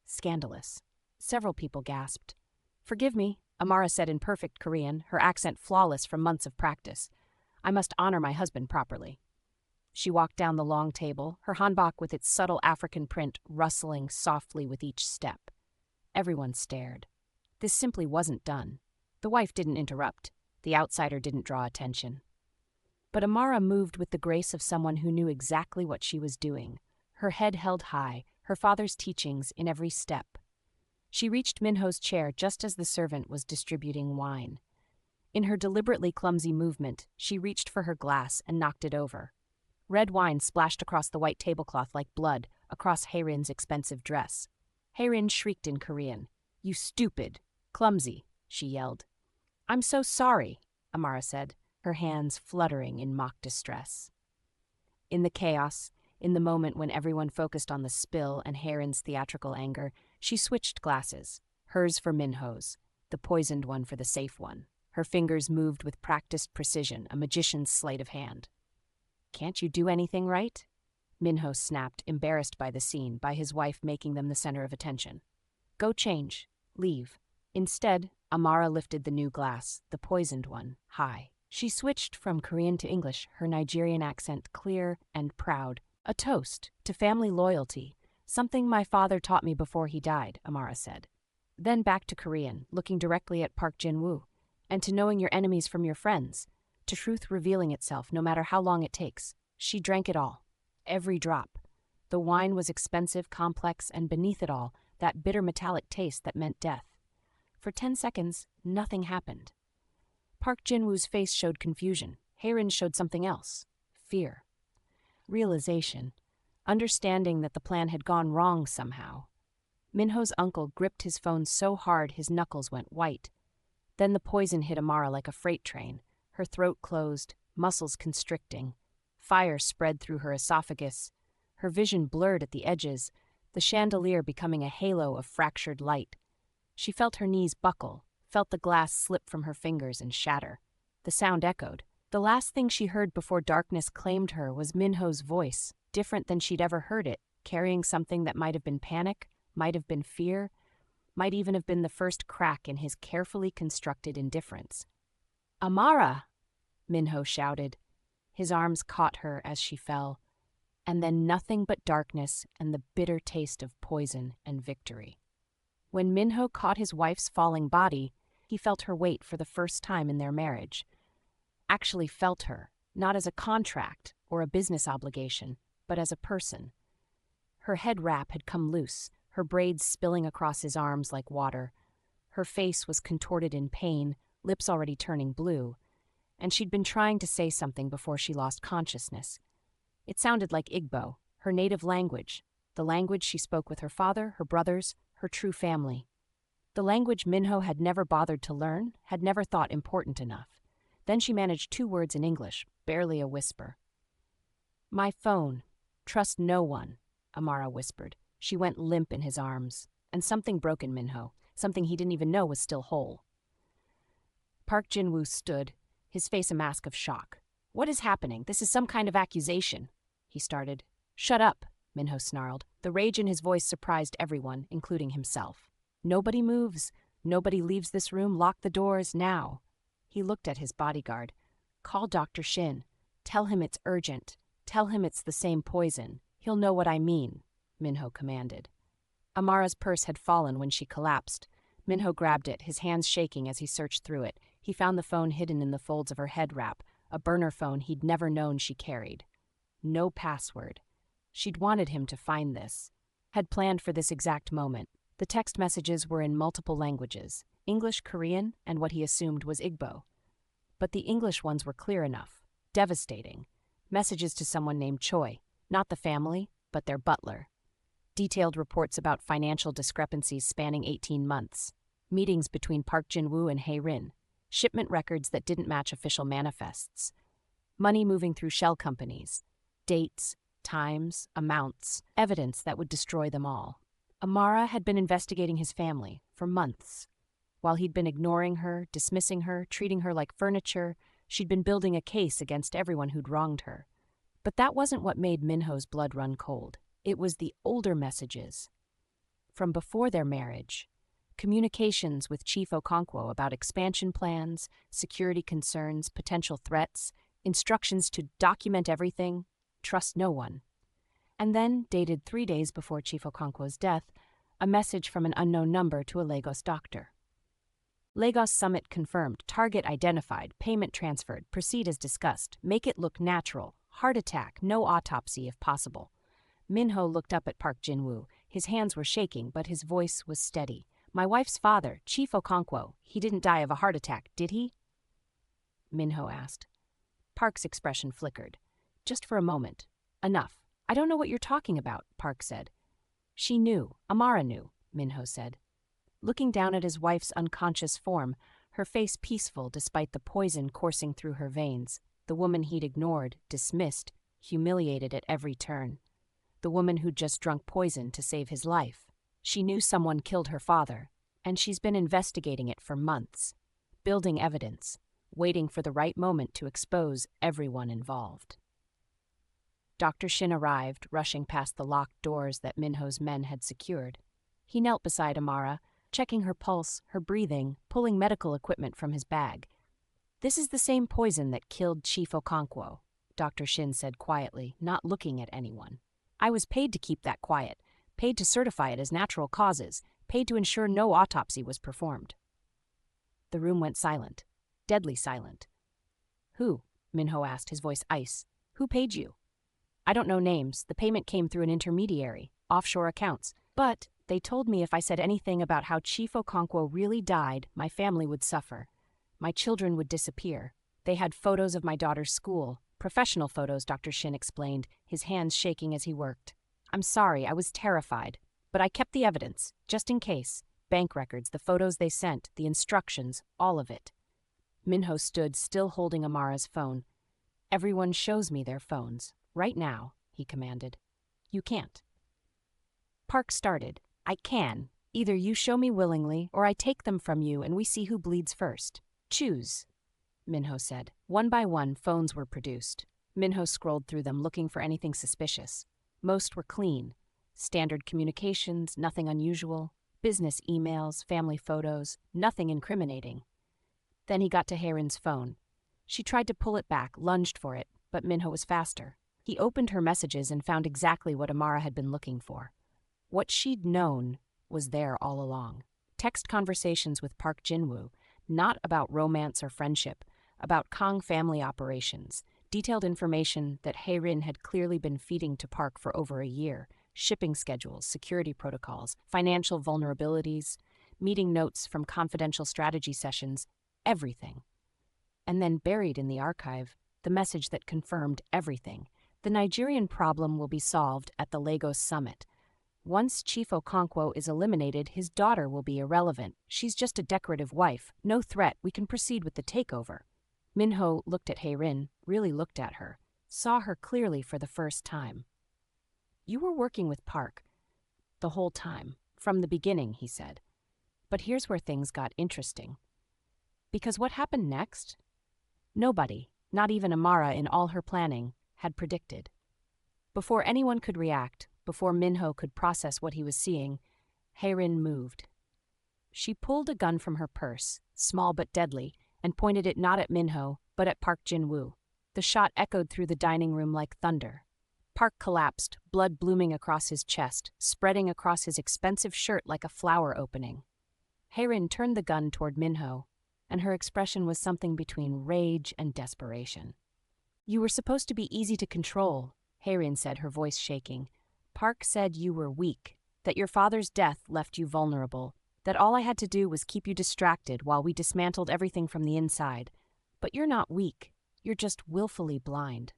[SPEAKER 1] Scandalous. Several people gasped. "Forgive me," Amara said in perfect Korean, her accent flawless from months of practice. "I must honor my husband properly." She walked down the long table, her hanbok with its subtle African print rustling softly with each step. Everyone stared. This simply wasn't done. The wife didn't interrupt. The outsider didn't draw attention. But Amara moved with the grace of someone who knew exactly what she was doing, her head held high, her father's teachings in every step. She reached Minho's chair just as the servant was distributing wine. In her deliberately clumsy movement, she reached for her glass and knocked it over. Red wine splashed across the white tablecloth like blood, across Hae-rin's expensive dress. Hae-rin shrieked in Korean. "You stupid! Clumsy!" she yelled. "I'm so sorry," Amara said, her hands fluttering in mock distress. In the chaos, in the moment when everyone focused on the spill and Hae-rin's theatrical anger, she switched glasses, hers for Minho's, the poisoned one for the safe one. Her fingers moved with practiced precision, a magician's sleight of hand. "Can't you do anything right?" Minho snapped, embarrassed by the scene, by his wife making them the center of attention. "Go change. Leave." Instead, Amara lifted the new glass, the poisoned one, high. She switched from Korean to English, her Nigerian accent clear and proud. "A toast to family loyalty, something my father taught me before he died," Amara said. Then back to Korean, looking directly at Park Jin-woo, "and to knowing your enemies from your friends, to truth revealing itself no matter how long it takes." She drank it all, every drop. The wine was expensive, complex, and beneath it all, that bitter metallic taste that meant death. For 10 seconds, nothing happened. Park Jin-woo's face showed confusion. Hae-rin showed something else. Fear. Realization. Understanding that the plan had gone wrong somehow. Minho's uncle gripped his phone so hard his knuckles went white. Then the poison hit Amara like a freight train. Her throat closed, muscles constricting. Fire spread through her esophagus. Her vision blurred at the edges, the chandelier becoming a halo of fractured light. She felt her knees buckle, felt the glass slip from her fingers and shatter. The sound echoed. The last thing she heard before darkness claimed her was Minho's voice, different than she'd ever heard it, carrying something that might have been panic, might have been fear, might even have been the first crack in his carefully constructed indifference. "Amara!" Minho shouted. His arms caught her as she fell, and then nothing but darkness and the bitter taste of poison and victory. When Minho caught his wife's falling body, he felt her weight for the first time in their marriage. Actually felt her, not as a contract or a business obligation, but as a person. Her head wrap had come loose, her braids spilling across his arms like water. Her face was contorted in pain, lips already turning blue, and she'd been trying to say something before she lost consciousness. It sounded like Igbo, her native language, the language she spoke with her father, her brothers, her true family. The language Minho had never bothered to learn, had never thought important enough. Then she managed 2 words in English, barely a whisper. "My phone. Trust no one," Amara whispered. She went limp in his arms, and something broke in Minho, something he didn't even know was still whole. Park Jin-woo stood, his face a mask of shock. "What is happening? This is some kind of accusation," he started. "Shut up," Minho snarled. The rage in his voice surprised everyone, including himself. "Nobody moves. Nobody leaves this room. Lock the doors, now." He looked at his bodyguard. "Call Dr. Shin. Tell him it's urgent. Tell him it's the same poison. He'll know what I mean," Minho commanded. Amara's purse had fallen when she collapsed. Minho grabbed it, his hands shaking as he searched through it. He found the phone hidden in the folds of her head wrap, a burner phone he'd never known she carried. No password. She'd wanted him to find this, had planned for this exact moment. The text messages were in multiple languages, English, Korean, and what he assumed was Igbo. But the English ones were clear enough, devastating. Messages to someone named Choi, not the family, but their butler. Detailed reports about financial discrepancies spanning 18 months. Meetings between Park Jin-woo and Hae-rin. Shipment records that didn't match official manifests. Money moving through shell companies. Dates, times, amounts, evidence that would destroy them all. Amara had been investigating his family for months. While he'd been ignoring her, dismissing her, treating her like furniture, she'd been building a case against everyone who'd wronged her. But that wasn't what made Minho's blood run cold. It was the older messages. From before their marriage. Communications with Chief Okonkwo about expansion plans, security concerns, potential threats, instructions to document everything, trust no one. And then, dated 3 days before Chief Okonkwo's death, a message from an unknown number to a Lagos doctor. Lagos summit confirmed, target identified, payment transferred, proceed as discussed, make it look natural, heart attack, no autopsy if possible. Minho looked up at Park Jin-woo. His hands were shaking, but his voice was steady. "My wife's father, Chief Okonkwo, he didn't die of a heart attack, did he?" Minho asked. Park's expression flickered. "Just for a moment. Enough. I don't know what you're talking about," Park said. "She knew. Amara knew," Minho said. Looking down at his wife's unconscious form, her face peaceful despite the poison coursing through her veins, the woman he'd ignored, dismissed, humiliated at every turn. The woman who'd just drunk poison to save his life. She knew someone killed her father, and she's been investigating it for months. building evidence, waiting for the right moment to expose everyone involved. Dr. Shin arrived, rushing past the locked doors that Minho's men had secured. He knelt beside Amara, checking her pulse, her breathing, pulling medical equipment from his bag. "This is the same poison that killed Chief Okonkwo," Dr. Shin said quietly, not looking at anyone. "I was paid to keep that quiet, paid to certify it as natural causes, paid to ensure no autopsy was performed." The room went silent, deadly silent. "Who?" Minho asked, his voice ice. "Who paid you?" "I don't know names. The payment came through an intermediary, offshore accounts. But they told me if I said anything about how Chief Okonkwo really died, my family would suffer. My children would disappear. They had photos of my daughter's school, professional photos," Dr. Shin explained, his hands shaking as he worked. "I'm sorry, I was terrified. But I kept the evidence, just in case. Bank records, the photos they sent, the instructions, all of it." Minho stood, still holding Amara's phone. "Everyone shows me their phones. Right now," he commanded. "You can't." Park started. "I can. Either you show me willingly, or I take them from you and we see who bleeds first. Choose," Minho said. One by one, phones were produced. Minho scrolled through them, looking for anything suspicious. Most were clean. Standard communications, nothing unusual. Business emails, family photos, nothing incriminating. Then he got to Haerin's phone. She tried to pull it back, lunged for it, but Minho was faster. He opened her messages and found exactly what Amara had been looking for. What she'd known was there all along. Text conversations with Park Jinwoo, not about romance or friendship, about Kang family operations, detailed information that Hairin had clearly been feeding to Park for over a year, shipping schedules, security protocols, financial vulnerabilities, meeting notes from confidential strategy sessions, everything. And then buried in the archive, the message that confirmed everything. The Nigerian problem will be solved at the Lagos summit. Once Chief Okonkwo is eliminated, his daughter will be irrelevant. She's just a decorative wife. No threat. We can proceed with the takeover. Minho looked at Hairin, really looked at her, saw her clearly for the first time. "You were working with Park the whole time, from the beginning," he said. "But here's where things got interesting. Because what happened next? Nobody, not even Amara in all her planning, had predicted." Before anyone could react, before Minho could process what he was seeing, Hairin moved. She pulled a gun from her purse, small but deadly, and pointed it not at Minho, but at Park Jinwoo. The shot echoed through the dining room like thunder. Park collapsed, blood blooming across his chest, spreading across his expensive shirt like a flower opening. Hairin turned the gun toward Minho, and her expression was something between rage and desperation. "You were supposed to be easy to control," Hairin said, her voice shaking. "Park said you were weak, that your father's death left you vulnerable, that all I had to do was keep you distracted while we dismantled everything from the inside. But you're not weak, you're just willfully blind.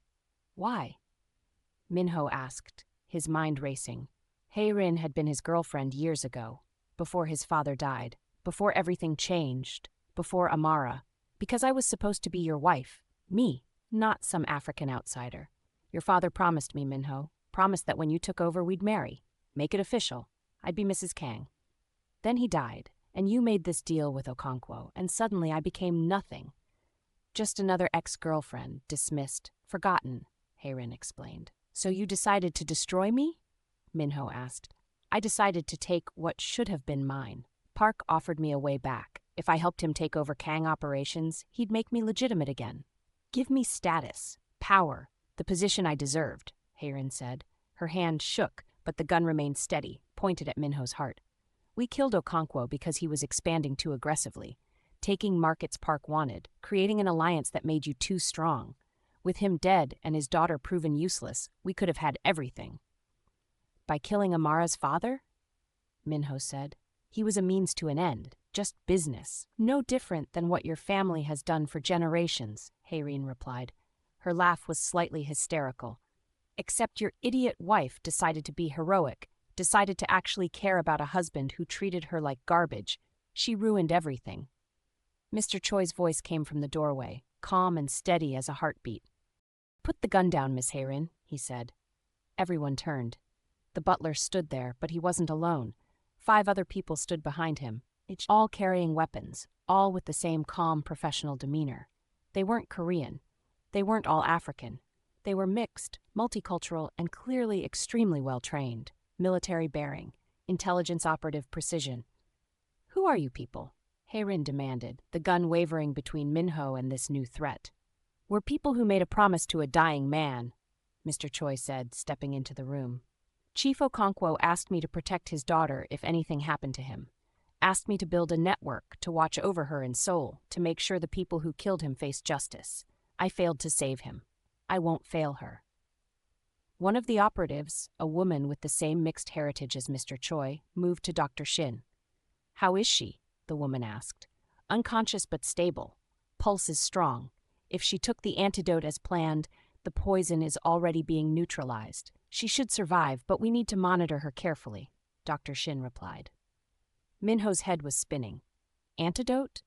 [SPEAKER 1] Why?" Minho asked, his mind racing. Hairin had been his girlfriend years ago, before his father died, before everything changed, before Amara. "Because I was supposed to be your wife, me, not some African outsider. Your father promised me, Minho, promised that when you took over we'd marry, make it official. I'd be Mrs. Kang. Then he died, and you made this deal with Okonkwo, and suddenly I became nothing. Just another ex-girlfriend, dismissed, forgotten," Hairin explained. "So you decided to destroy me?" Minho asked. "I decided to take what should have been mine. Park offered me a way back. If I helped him take over Kang operations, he'd make me legitimate again. Give me status, power, the position I deserved," Hairin said. Her hand shook, but the gun remained steady, pointed at Minho's heart. "We killed Okonkwo because he was expanding too aggressively, taking markets Park wanted, creating an alliance that made you too strong. With him dead and his daughter proven useless, we could have had everything." "By killing Amara's father?" Minho said. "He was a means to an end, just business. No different than what your family has done for generations," Hairin replied. Her laugh was slightly hysterical. "Except your idiot wife decided to be heroic, decided to actually care about a husband who treated her like garbage. She ruined everything." Mr. Choi's voice came from the doorway, calm and steady as a heartbeat. "Put the gun down, Miss Hairin," he said. Everyone turned. The butler stood there, but he wasn't alone. 5 other people stood behind him, all carrying weapons, all with the same calm professional demeanor. They weren't Korean. They weren't all African. They were mixed, multicultural, and clearly extremely well-trained. Military bearing, intelligence operative precision. "Who are you people?" Hae-rin demanded, the gun wavering between Minho and this new threat. "We're people who made a promise to a dying man," Mr. Choi said, stepping into the room. "Chief Okonkwo asked me to protect his daughter if anything happened to him. Asked me to build a network to watch over her in Seoul, to make sure the people who killed him face justice. I failed to save him. I won't fail her." One of the operatives, a woman with the same mixed heritage as Mr. Choi, moved to Dr. Shin. "How is she?" the woman asked. "Unconscious but stable. Pulse is strong. If she took the antidote as planned, the poison is already being neutralized. She should survive, but we need to monitor her carefully," Dr. Shin replied. Minho's head was spinning. "Antidote?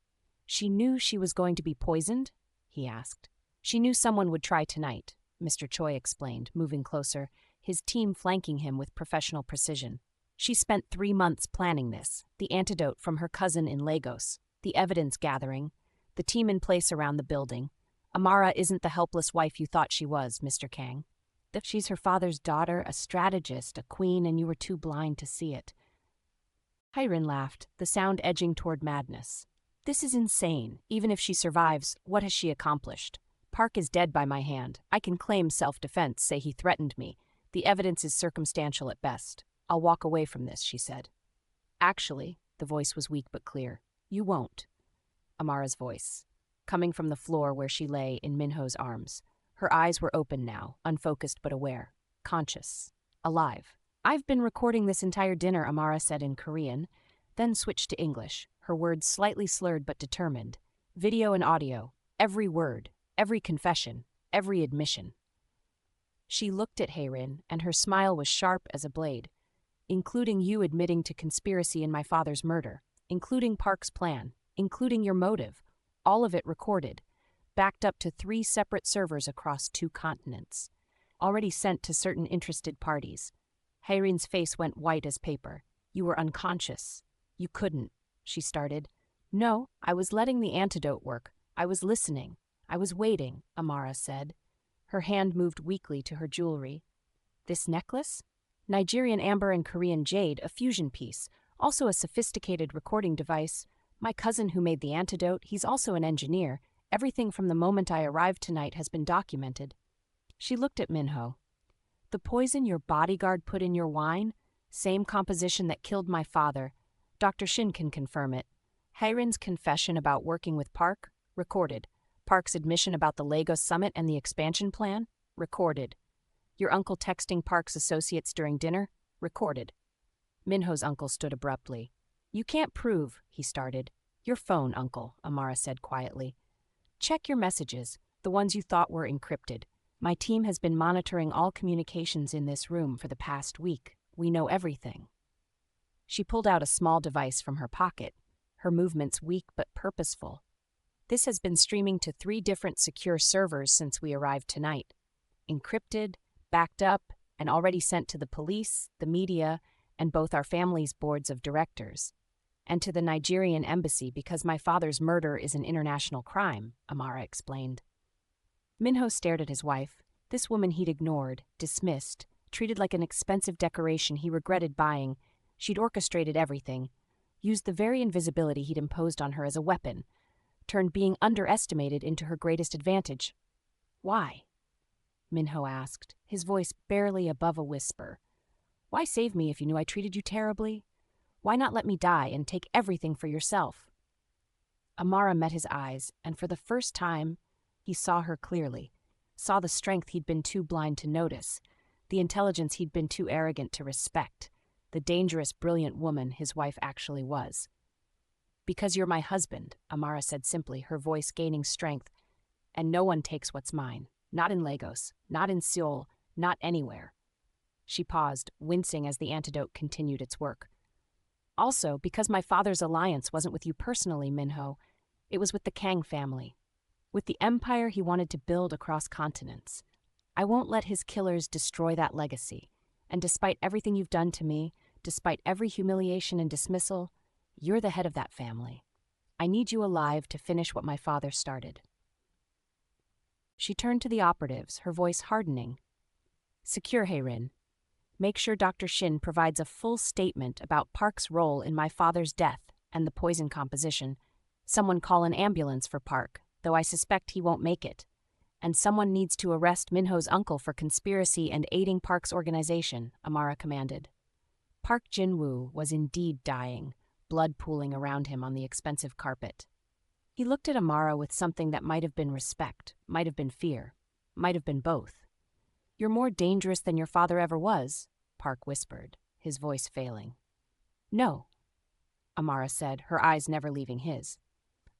[SPEAKER 1] She knew she was going to be poisoned?" he asked. "She knew someone would try tonight," Mr. Choi explained, moving closer, his team flanking him with professional precision. "She spent 3 months planning this, the antidote from her cousin in Lagos, the evidence gathering, the team in place around the building. Amara isn't the helpless wife you thought she was, Mr. Kang. She's her father's daughter, a strategist, a queen, and you were too blind to see it." Hae-rin laughed, the sound edging toward madness. "This is insane. Even if she survives, what has she accomplished? Park is dead by my hand. I can claim self-defense, say he threatened me. The evidence is circumstantial at best. I'll walk away from this," she said. "Actually," the voice was weak but clear, "you won't." Amara's voice, coming from the floor where she lay in Minho's arms. Her eyes were open now, unfocused but aware, conscious, alive. "I've been recording this entire dinner," Amara said in Korean, then switched to English, her words slightly slurred but determined. "Video and audio, every word, every confession, every admission." She looked at Hae-rin, and her smile was sharp as a blade. "Including you admitting to conspiracy in my father's murder, including Park's plan, including your motive, all of it recorded, backed up to 3 separate servers across 2 continents, already sent to certain interested parties." Hae-rin's face went white as paper. "You were unconscious. You couldn't," she started. "No, I was letting the antidote work. I was listening. I was waiting," Amara said. Her hand moved weakly to her jewelry. "This necklace? Nigerian amber and Korean jade, a fusion piece, also a sophisticated recording device. My cousin who made the antidote, he's also an engineer. Everything from the moment I arrived tonight has been documented." She looked at Minho. "The poison your bodyguard put in your wine? Same composition that killed my father. Dr. Shin can confirm it. Hae-rin's confession about working with Park? Recorded. Park's admission about the Lagos summit and the expansion plan? Recorded. Your uncle texting Park's associates during dinner? Recorded." Minho's uncle stood abruptly. "You can't prove," he started. "Your phone, uncle," Amara said quietly. "Check your messages, the ones you thought were encrypted. My team has been monitoring all communications in this room for the past week. We know everything." She pulled out a small device from her pocket, her movements weak but purposeful. "This has been streaming to 3 different secure servers since we arrived tonight. Encrypted, backed up, and already sent to the police, the media, and both our family's boards of directors. And to the Nigerian embassy because my father's murder is an international crime," Amara explained. Minho stared at his wife, this woman he'd ignored, dismissed, treated like an expensive decoration he regretted buying. She'd orchestrated everything, used the very invisibility he'd imposed on her as a weapon, turned being underestimated into her greatest advantage. "Why?" Minho asked, his voice barely above a whisper. "Why save me if you knew I treated you terribly? Why not let me die and take everything for yourself?" Amara met his eyes, and for the first time, he saw her clearly, saw the strength he'd been too blind to notice, the intelligence he'd been too arrogant to respect, the dangerous, brilliant woman his wife actually was. "Because you're my husband," Amara said simply, her voice gaining strength, "and no one takes what's mine. Not in Lagos, not in Seoul, not anywhere." She paused, wincing as the antidote continued its work. "Also, because my father's alliance wasn't with you personally, Minho. It was with the Kang family, with the empire he wanted to build across continents. I won't let his killers destroy that legacy. And despite everything you've done to me, despite every humiliation and dismissal, you're the head of that family. I need you alive to finish what my father started." She turned to the operatives, her voice hardening. "Secure Hae-rin. Make sure Dr. Shin provides a full statement about Park's role in my father's death and the poison composition. Someone call an ambulance for Park, though I suspect he won't make it. And someone needs to arrest Minho's uncle for conspiracy and aiding Park's organization," Amara commanded. Park Jin-woo was indeed dying, blood pooling around him on the expensive carpet. He looked at Amara with something that might have been respect, might have been fear, might have been both. "You're more dangerous than your father ever was," Park whispered, his voice failing. "No," Amara said, her eyes never leaving his.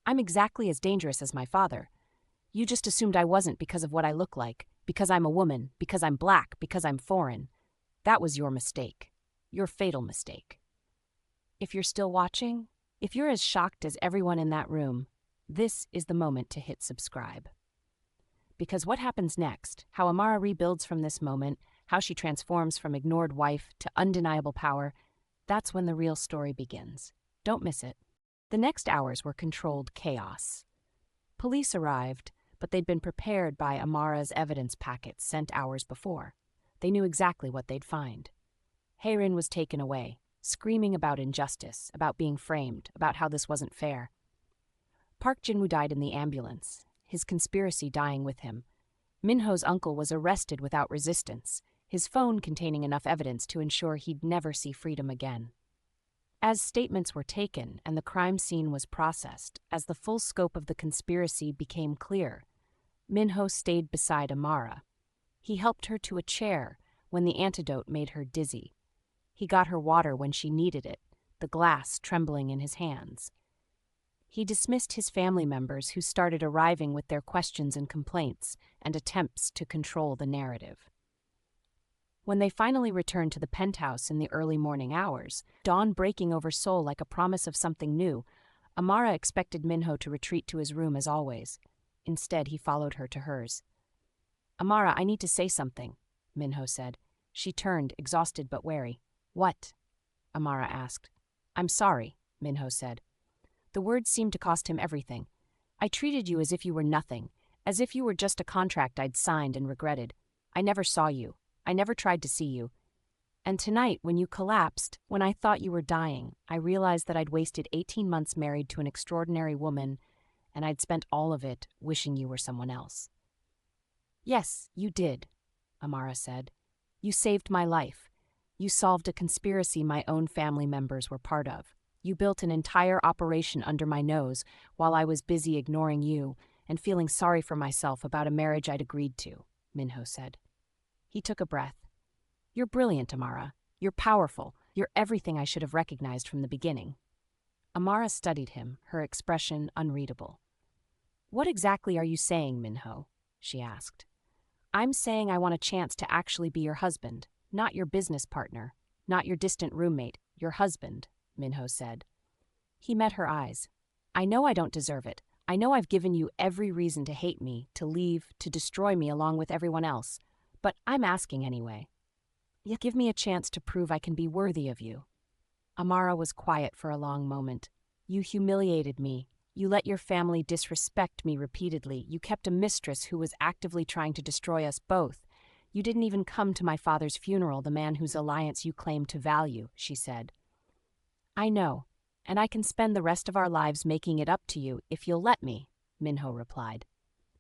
[SPEAKER 1] "I'm exactly as dangerous as my father. You just assumed I wasn't because of what I look like, because I'm a woman, because I'm black, because I'm foreign. That was your mistake. Your fatal mistake. If you're still watching, if you're as shocked as everyone in that room, this is the moment to hit subscribe. Because what happens next, how Amara rebuilds from this moment, how she transforms from ignored wife to undeniable power, that's when the real story begins. Don't miss it. The next hours were controlled chaos. Police arrived, but they'd been prepared by Amara's evidence packets sent hours before. They knew exactly what they'd find. Hae-rin was taken away, screaming about injustice, about being framed, about how this wasn't fair. Park Jin-woo died in the ambulance, his conspiracy dying with him. Minho's uncle was arrested without resistance, his phone containing enough evidence to ensure he'd never see freedom again. As statements were taken and the crime scene was processed, as the full scope of the conspiracy became clear, Minho stayed beside Amara. He helped her to a chair when the antidote made her dizzy. He got her water when she needed it, the glass trembling in his hands. He dismissed his family members who started arriving with their questions and complaints and attempts to control the narrative. When they finally returned to the penthouse in the early morning hours, dawn breaking over Seoul like a promise of something new, Amara expected Minho to retreat to his room as always. Instead, he followed her to hers. "Amara, I need to say something," Minho said. She turned, exhausted but wary. "What?" Amara asked. "I'm sorry," Minho said. The words seemed to cost him everything. "I treated you as if you were nothing, as if you were just a contract I'd signed and regretted. I never saw you. I never tried to see you. And tonight, when you collapsed, when I thought you were dying, I realized that I'd wasted 18 months married to an extraordinary woman, and I'd spent all of it wishing you were someone else." "Yes, you did," Amara said. "You saved my life. You solved a conspiracy my own family members were part of. You built an entire operation under my nose while I was busy ignoring you and feeling sorry for myself about a marriage I'd agreed to," Minho said. He took a breath. "You're brilliant, Amara. You're powerful. You're everything I should have recognized from the beginning." Amara studied him, her expression unreadable. "What exactly are you saying, Minho?" she asked. "I'm saying I want a chance to actually be your husband, not your business partner, not your distant roommate, your husband," Minho said. He met her eyes. "I know I don't deserve it. I know I've given you every reason to hate me, to leave, to destroy me along with everyone else. But I'm asking anyway. You give me a chance to prove I can be worthy of you." Amara was quiet for a long moment. "You humiliated me. You let your family disrespect me repeatedly. You kept a mistress who was actively trying to destroy us both. You didn't even come to my father's funeral, the man whose alliance you claimed to value," she said. "I know, and I can spend the rest of our lives making it up to you if you'll let me," Minho replied.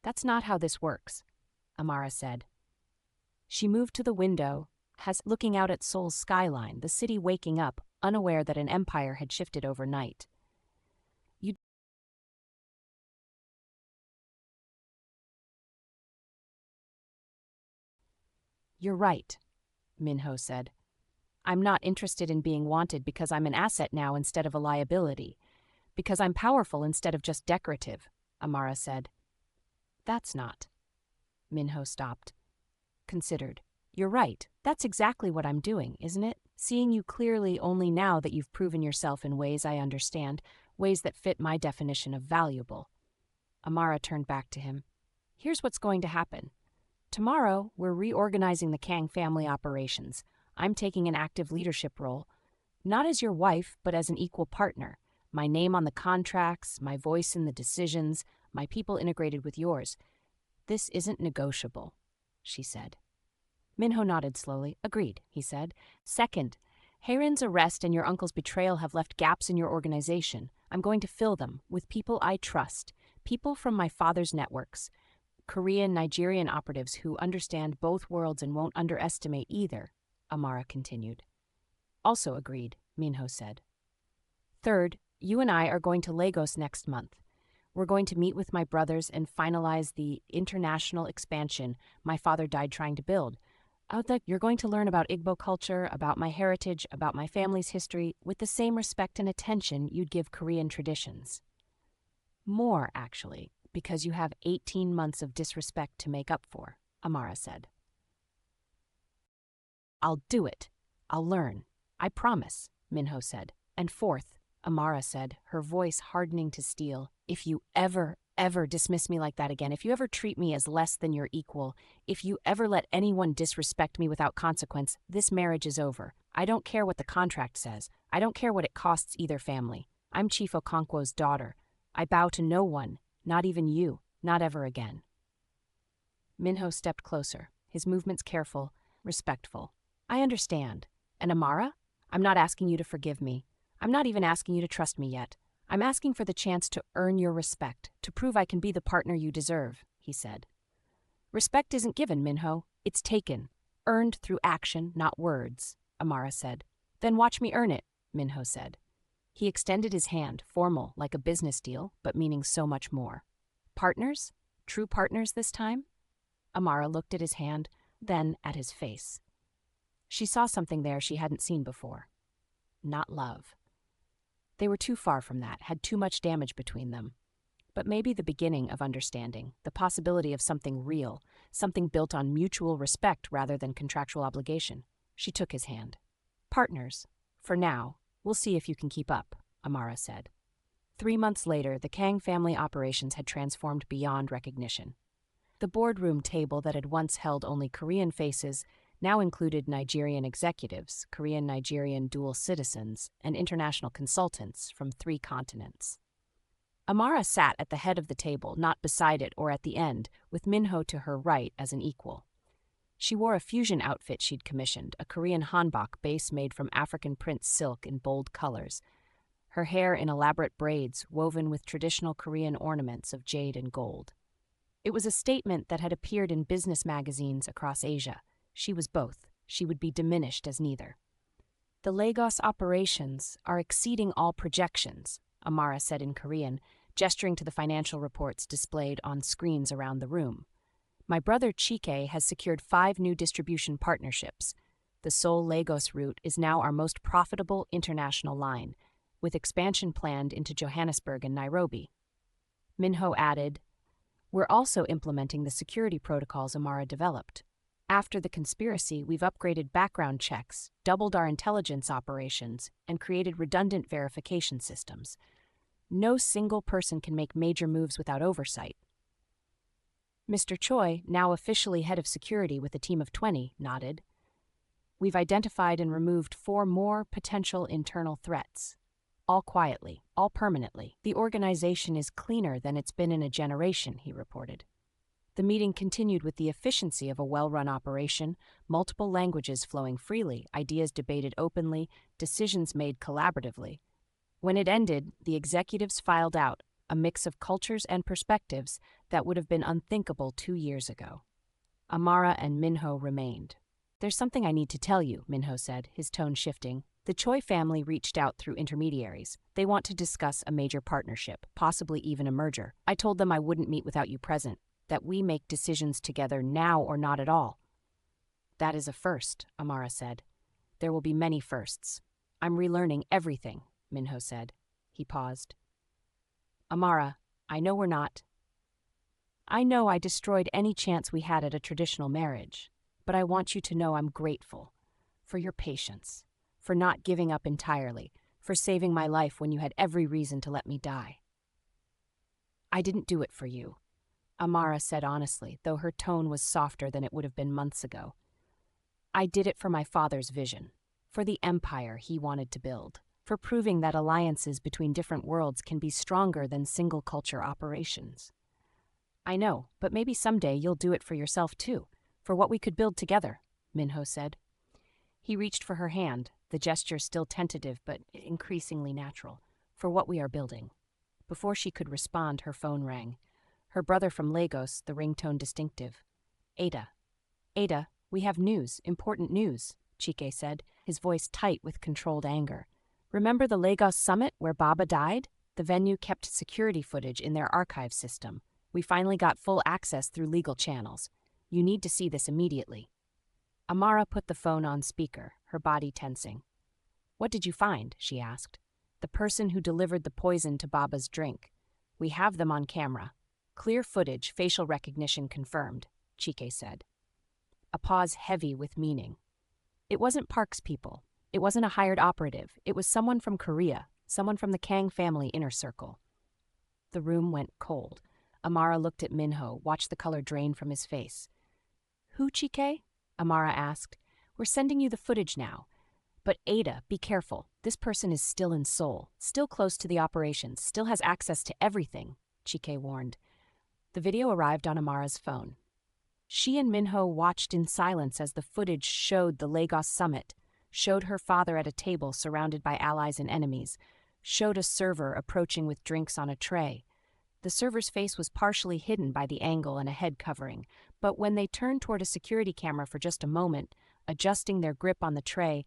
[SPEAKER 1] "That's not how this works," Amara said. She moved to the window, looking out at Seoul's skyline, the city waking up, unaware that an empire had shifted overnight. "You're right," Minho said. "I'm not interested in being wanted because I'm an asset now instead of a liability. Because I'm powerful instead of just decorative," Amara said. "That's not." Minho stopped. Considered. "You're right. That's exactly what I'm doing, isn't it? Seeing you clearly only now that you've proven yourself in ways I understand, ways that fit my definition of valuable." Amara turned back to him. "Here's what's going to happen. Tomorrow, we're reorganizing the Kang family operations. I'm taking an active leadership role. Not as your wife, but as an equal partner. My name on the contracts, my voice in the decisions, my people integrated with yours. This isn't negotiable, she said. Minho nodded slowly. Agreed, he said. Second, Haren's arrest and your uncle's betrayal have left gaps in your organization. I'm going to fill them with people I trust, people from my father's networks, Korean, Nigerian operatives who understand both worlds and won't underestimate either, Amara continued. Also agreed, Minho said. Third, you and I are going to Lagos next month. We're going to meet with my brothers and finalize the international expansion my father died trying to build. You're going to learn about Igbo culture, about my heritage, about my family's history, with the same respect and attention you'd give Korean traditions. More, actually, because you have 18 months of disrespect to make up for, Amara said. I'll do it. I'll learn. I promise, Minho said. And fourth, Amara said, her voice hardening to steel, if you ever dismiss me like that again, if you ever treat me as less than your equal, if you ever let anyone disrespect me without consequence, this marriage is over. I don't care what the contract says. I don't care what it costs either family. I'm Chief Okonkwo's daughter. I bow to no one, not even you, not ever again. Minho stepped closer, his movements careful, respectful. I understand. And Amara? I'm not asking you to forgive me. I'm not even asking you to trust me yet. I'm asking for the chance to earn your respect, to prove I can be the partner you deserve, he said. Respect isn't given, Minho. It's taken. Earned through action, not words, Amara said. Then watch me earn it, Minho said. He extended his hand, formal, like a business deal, but meaning so much more. Partners? True partners this time? Amara looked at his hand, then at his face. She saw something there she hadn't seen before. Not love. They were too far from that, had too much damage between them. But maybe the beginning of understanding, the possibility of something real, something built on mutual respect rather than contractual obligation. She took his hand. Partners. For now. We'll see if you can keep up, Amara said. 3 months later, the Kang family operations had transformed beyond recognition. The boardroom table that had once held only Korean faces now included Nigerian executives, Korean-Nigerian dual citizens, and international consultants from 3 continents. Amara sat at the head of the table, not beside it or at the end, with Minho to her right as an equal. She wore a fusion outfit she'd commissioned, a Korean hanbok base made from African print silk in bold colors, her hair in elaborate braids woven with traditional Korean ornaments of jade and gold. It was a statement that had appeared in business magazines across Asia. She was both. She would be diminished as neither. The Lagos operations are exceeding all projections, Amara said in Korean, gesturing to the financial reports displayed on screens around the room. My brother Chike has secured 5 new distribution partnerships. The Seoul-Lagos route is now our most profitable international line, with expansion planned into Johannesburg and Nairobi. Minho added, We're also implementing the security protocols Amara developed. After the conspiracy, we've upgraded background checks, doubled our intelligence operations, and created redundant verification systems. No single person can make major moves without oversight. Mr. Choi, now officially head of security with a team of 20, nodded. We've identified and removed 4 more potential internal threats. All quietly, all permanently. The organization is cleaner than it's been in a generation, he reported. The meeting continued with the efficiency of a well-run operation, multiple languages flowing freely, ideas debated openly, decisions made collaboratively. When it ended, the executives filed out, a mix of cultures and perspectives that would have been unthinkable 2 years ago. Amara and Minho remained. There's something I need to tell you, Minho said, his tone shifting. The Choi family reached out through intermediaries. They want to discuss a major partnership, possibly even a merger. I told them I wouldn't meet without you present, that we make decisions together now or not at all. That is a first, Amara said. There will be many firsts. I'm relearning everything, Minho said. He paused. Amara, I know we're not. I know I destroyed any chance we had at a traditional marriage, but I want you to know I'm grateful for your patience, for not giving up entirely, for saving my life when you had every reason to let me die. I didn't do it for you, Amara said honestly, though her tone was softer than it would have been months ago. I did it for my father's vision, for the empire he wanted to build. for proving that alliances between different worlds can be stronger than single-culture operations. I know, but maybe someday you'll do it for yourself too, for what we could build together, Minho said. He reached for her hand, the gesture still tentative but increasingly natural, for what we are building. Before she could respond, her phone rang. Her brother from Lagos, the ringtone distinctive. Ada. Ada, we have news, important news, Chike said, his voice tight with controlled anger. Remember the Lagos summit where Baba died? The venue kept security footage in their archive system. We finally got full access through legal channels. You need to see this immediately. Amara put the phone on speaker, her body tensing. What did you find? She asked. The person who delivered the poison to Baba's drink. We have them on camera. Clear footage, facial recognition confirmed, Chike said. A pause heavy with meaning. It wasn't Park's people. It wasn't a hired operative. It was someone from Korea, someone from the Kang family inner circle. The room went cold. Amara looked at Minho, watched the color drain from his face. Who, Chike? Amara asked. We're sending you the footage now. But Ada, be careful. This person is still in Seoul, still close to the operations, still has access to everything, Chike warned. The video arrived on Amara's phone. She and Minho watched in silence as the footage showed the Lagos summit, showed her father at a table surrounded by allies and enemies, showed a server approaching with drinks on a tray. The server's face was partially hidden by the angle and a head covering, but when they turned toward a security camera for just a moment, adjusting their grip on the tray,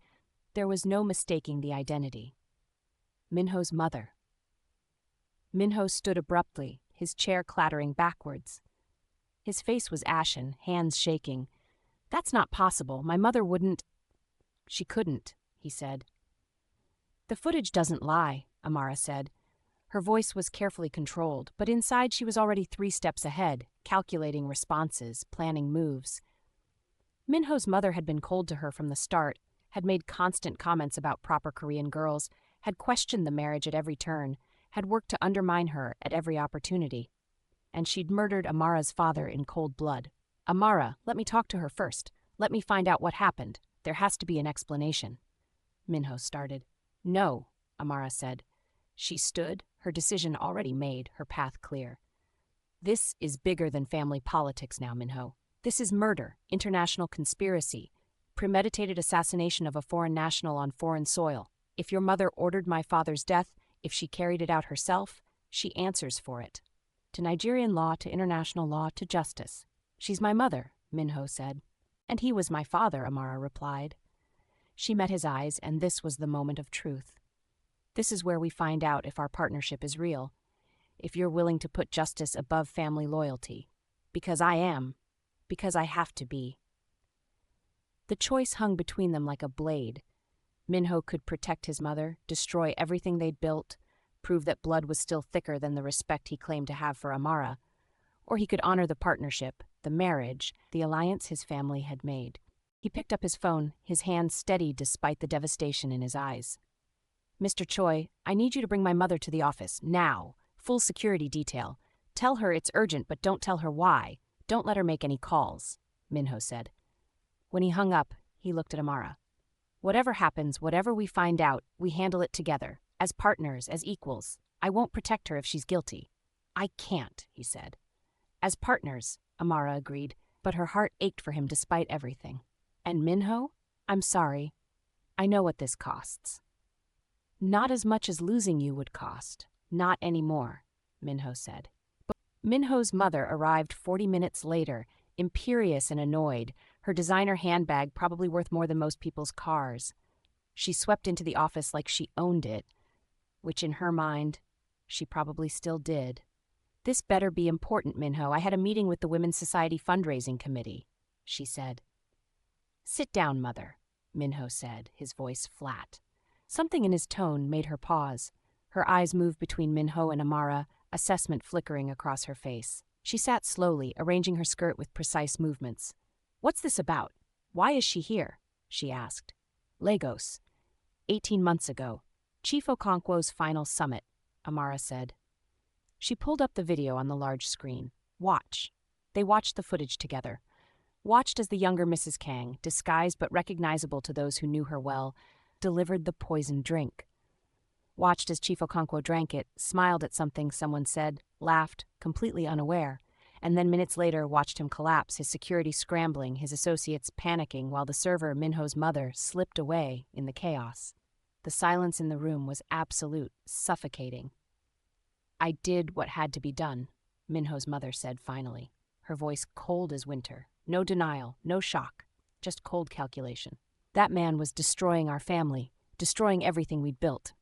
[SPEAKER 1] there was no mistaking the identity. Minho's mother. Minho stood abruptly, his chair clattering backwards. His face was ashen, hands shaking. That's not possible. My mother wouldn't. She couldn't, he said. The footage doesn't lie, Amara said. Her voice was carefully controlled, but inside she was already 3 steps ahead, calculating responses, planning moves. Minho's mother had been cold to her from the start, had made constant comments about proper Korean girls, had questioned the marriage at every turn, had worked to undermine her at every opportunity. And she'd murdered Amara's father in cold blood. Amara, let me talk to her first. Let me find out what happened. There has to be an explanation. Minho started. No, Amara said. She stood, her decision already made, her path clear. This is bigger than family politics now, Minho. This is murder, international conspiracy, premeditated assassination of a foreign national on foreign soil. If your mother ordered my father's death, if she carried it out herself, she answers for it. To Nigerian law, to international law, to justice. She's my mother, Minho said. And he was my father, Amara replied. She met his eyes, and this was the moment of truth. This is where we find out if our partnership is real, if you're willing to put justice above family loyalty. Because I am. Because I have to be. The choice hung between them like a blade. Minho could protect his mother, destroy everything they'd built, prove that blood was still thicker than the respect he claimed to have for Amara, or he could honor the partnership, the marriage, the alliance his family had made. He picked up his phone, his hand steady despite the devastation in his eyes. Mr. Choi, I need you to bring my mother to the office, now. Full security detail. Tell her it's urgent, but don't tell her why. Don't let her make any calls, Minho said. When he hung up, he looked at Amara. Whatever happens, whatever we find out, we handle it together, as partners, as equals. I won't protect her if she's guilty. I can't, he said. As partners, Amara agreed, but her heart ached for him despite everything. And Minho? I'm sorry. I know what this costs. Not as much as losing you would cost. Not anymore, Minho said. But Minho's mother arrived 40 minutes later, imperious and annoyed, her designer handbag probably worth more than most people's cars. She swept into the office like she owned it, which in her mind, she probably still did. This better be important, Minho. I had a meeting with the Women's Society fundraising committee, she said. Sit down, Mother, Minho said, his voice flat. Something in his tone made her pause. Her eyes moved between Minho and Amara, assessment flickering across her face. She sat slowly, arranging her skirt with precise movements. What's this about? Why is she here? She asked. Lagos. 18 months ago. Chief Okonkwo's final summit, Amara said. She pulled up the video on the large screen. Watch. They watched the footage together. Watched as the younger Mrs. Kang, disguised but recognizable to those who knew her well, delivered the poisoned drink. watched as Chief Okonkwo drank it, smiled at something someone said, laughed, completely unaware, and then minutes later watched him collapse, his security scrambling, his associates panicking, while the server, Minho's mother, slipped away in the chaos. The silence in the room was absolute, suffocating. "I did what had to be done," Minho's mother said finally, her voice cold as winter. No denial, no shock, just cold calculation. "That man was destroying our family, destroying everything we'd built."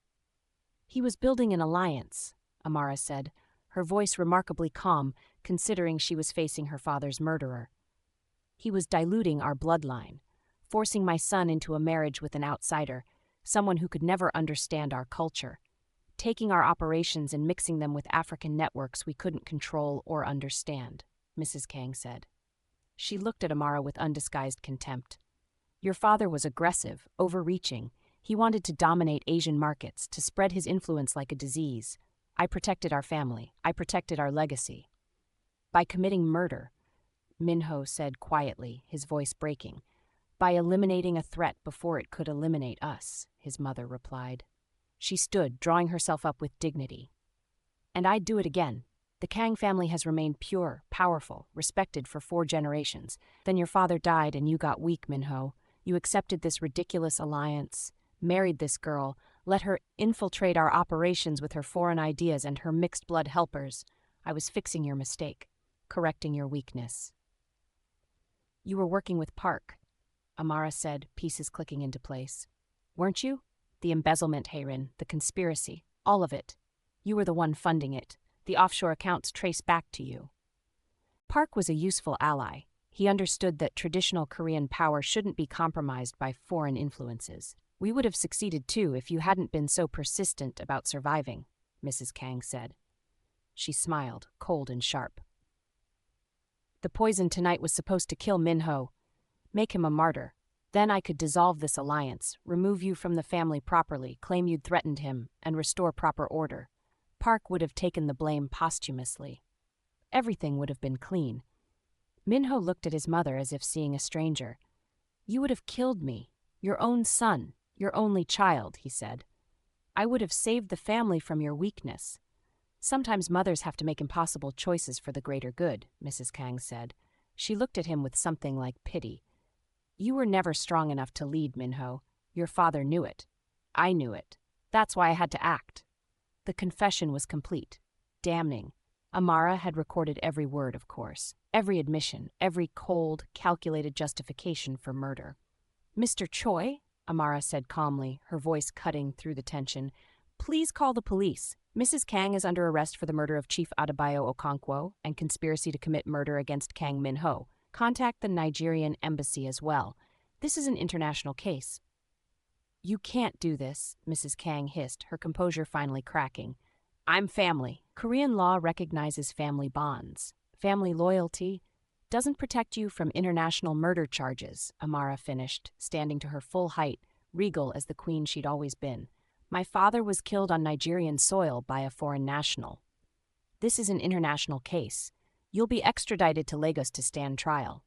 [SPEAKER 1] "He was building an alliance," Amara said, her voice remarkably calm, considering she was facing her father's murderer. "He was diluting our bloodline, forcing my son into a marriage with an outsider, someone who could never understand our culture, taking our operations and mixing them with African networks we couldn't control or understand," Mrs. Kang said. She looked at Amara with undisguised contempt. "Your father was aggressive, overreaching. He wanted to dominate Asian markets, to spread his influence like a disease. I protected our family. I protected our legacy." "By committing murder," Minho said quietly, his voice breaking. "By eliminating a threat before it could eliminate us," his mother replied. She stood, drawing herself up with dignity. "And I'd do it again. The Kang family has remained pure, powerful, respected for 4 generations. Then your father died and you got weak, Minho. You accepted this ridiculous alliance, married this girl, let her infiltrate our operations with her foreign ideas and her mixed-blood helpers. I was fixing your mistake, correcting your weakness." "You were working with Park," Amara said, pieces clicking into place. "Weren't you? The embezzlement, Hayrin, the conspiracy, all of it. You were the one funding it. The offshore accounts trace back to you." Park was a useful ally. He understood that traditional Korean power shouldn't be compromised by foreign influences. "We would have succeeded too if you hadn't been so persistent about surviving," Mrs. Kang said. She smiled, cold and sharp. "The poison tonight was supposed to kill Minho, make him a martyr. Then I could dissolve this alliance, remove you from the family properly, claim you'd threatened him, and restore proper order. Park would have taken the blame posthumously. Everything would have been clean." Minho looked at his mother as if seeing a stranger. "You would have killed me, your own son, your only child," he said. "I would have saved the family from your weakness." "Sometimes mothers have to make impossible choices for the greater good," Mrs. Kang said. She looked at him with something like pity. "You were never strong enough to lead, Minho. Your father knew it. I knew it. That's why I had to act." The confession was complete, damning. Amara had recorded every word, of course, every admission, every cold, calculated justification for murder. "Mr. Choi," Amara said calmly, her voice cutting through the tension, "please call the police. Mrs. Kang is under arrest for the murder of Chief Adebayo Okonkwo and conspiracy to commit murder against Kang Minho. Contact the Nigerian embassy as well. This is an international case." "You can't do this," Mrs. Kang hissed, her composure finally cracking. "I'm family. Korean law recognizes family bonds. Family loyalty doesn't protect you from international murder charges," Amara finished, standing to her full height, regal as the queen she'd always been. "My father was killed on Nigerian soil by a foreign national. This is an international case. You'll be extradited to Lagos to stand trial.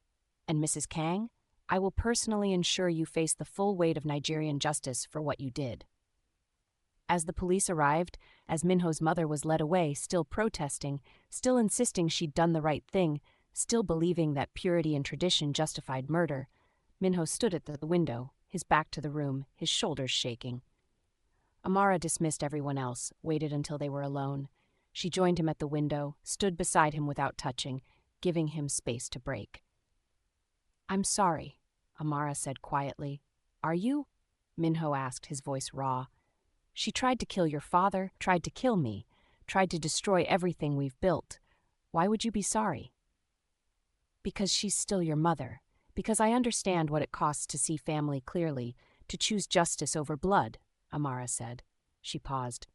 [SPEAKER 1] And Mrs. Kang, I will personally ensure you face the full weight of Nigerian justice for what you did." As the police arrived, as Minho's mother was led away, still protesting, still insisting she'd done the right thing, still believing that purity and tradition justified murder, Minho stood at the window, his back to the room, his shoulders shaking. Amara dismissed everyone else, waited until they were alone. She joined him at the window, stood beside him without touching, giving him space to break. "I'm sorry," Amara said quietly. "Are you?" Minho asked, his voice raw. "She tried to kill your father, tried to kill me, tried to destroy everything we've built. Why would you be sorry?" "Because she's still your mother. Because I understand what it costs to see family clearly, to choose justice over blood," Amara said. She paused.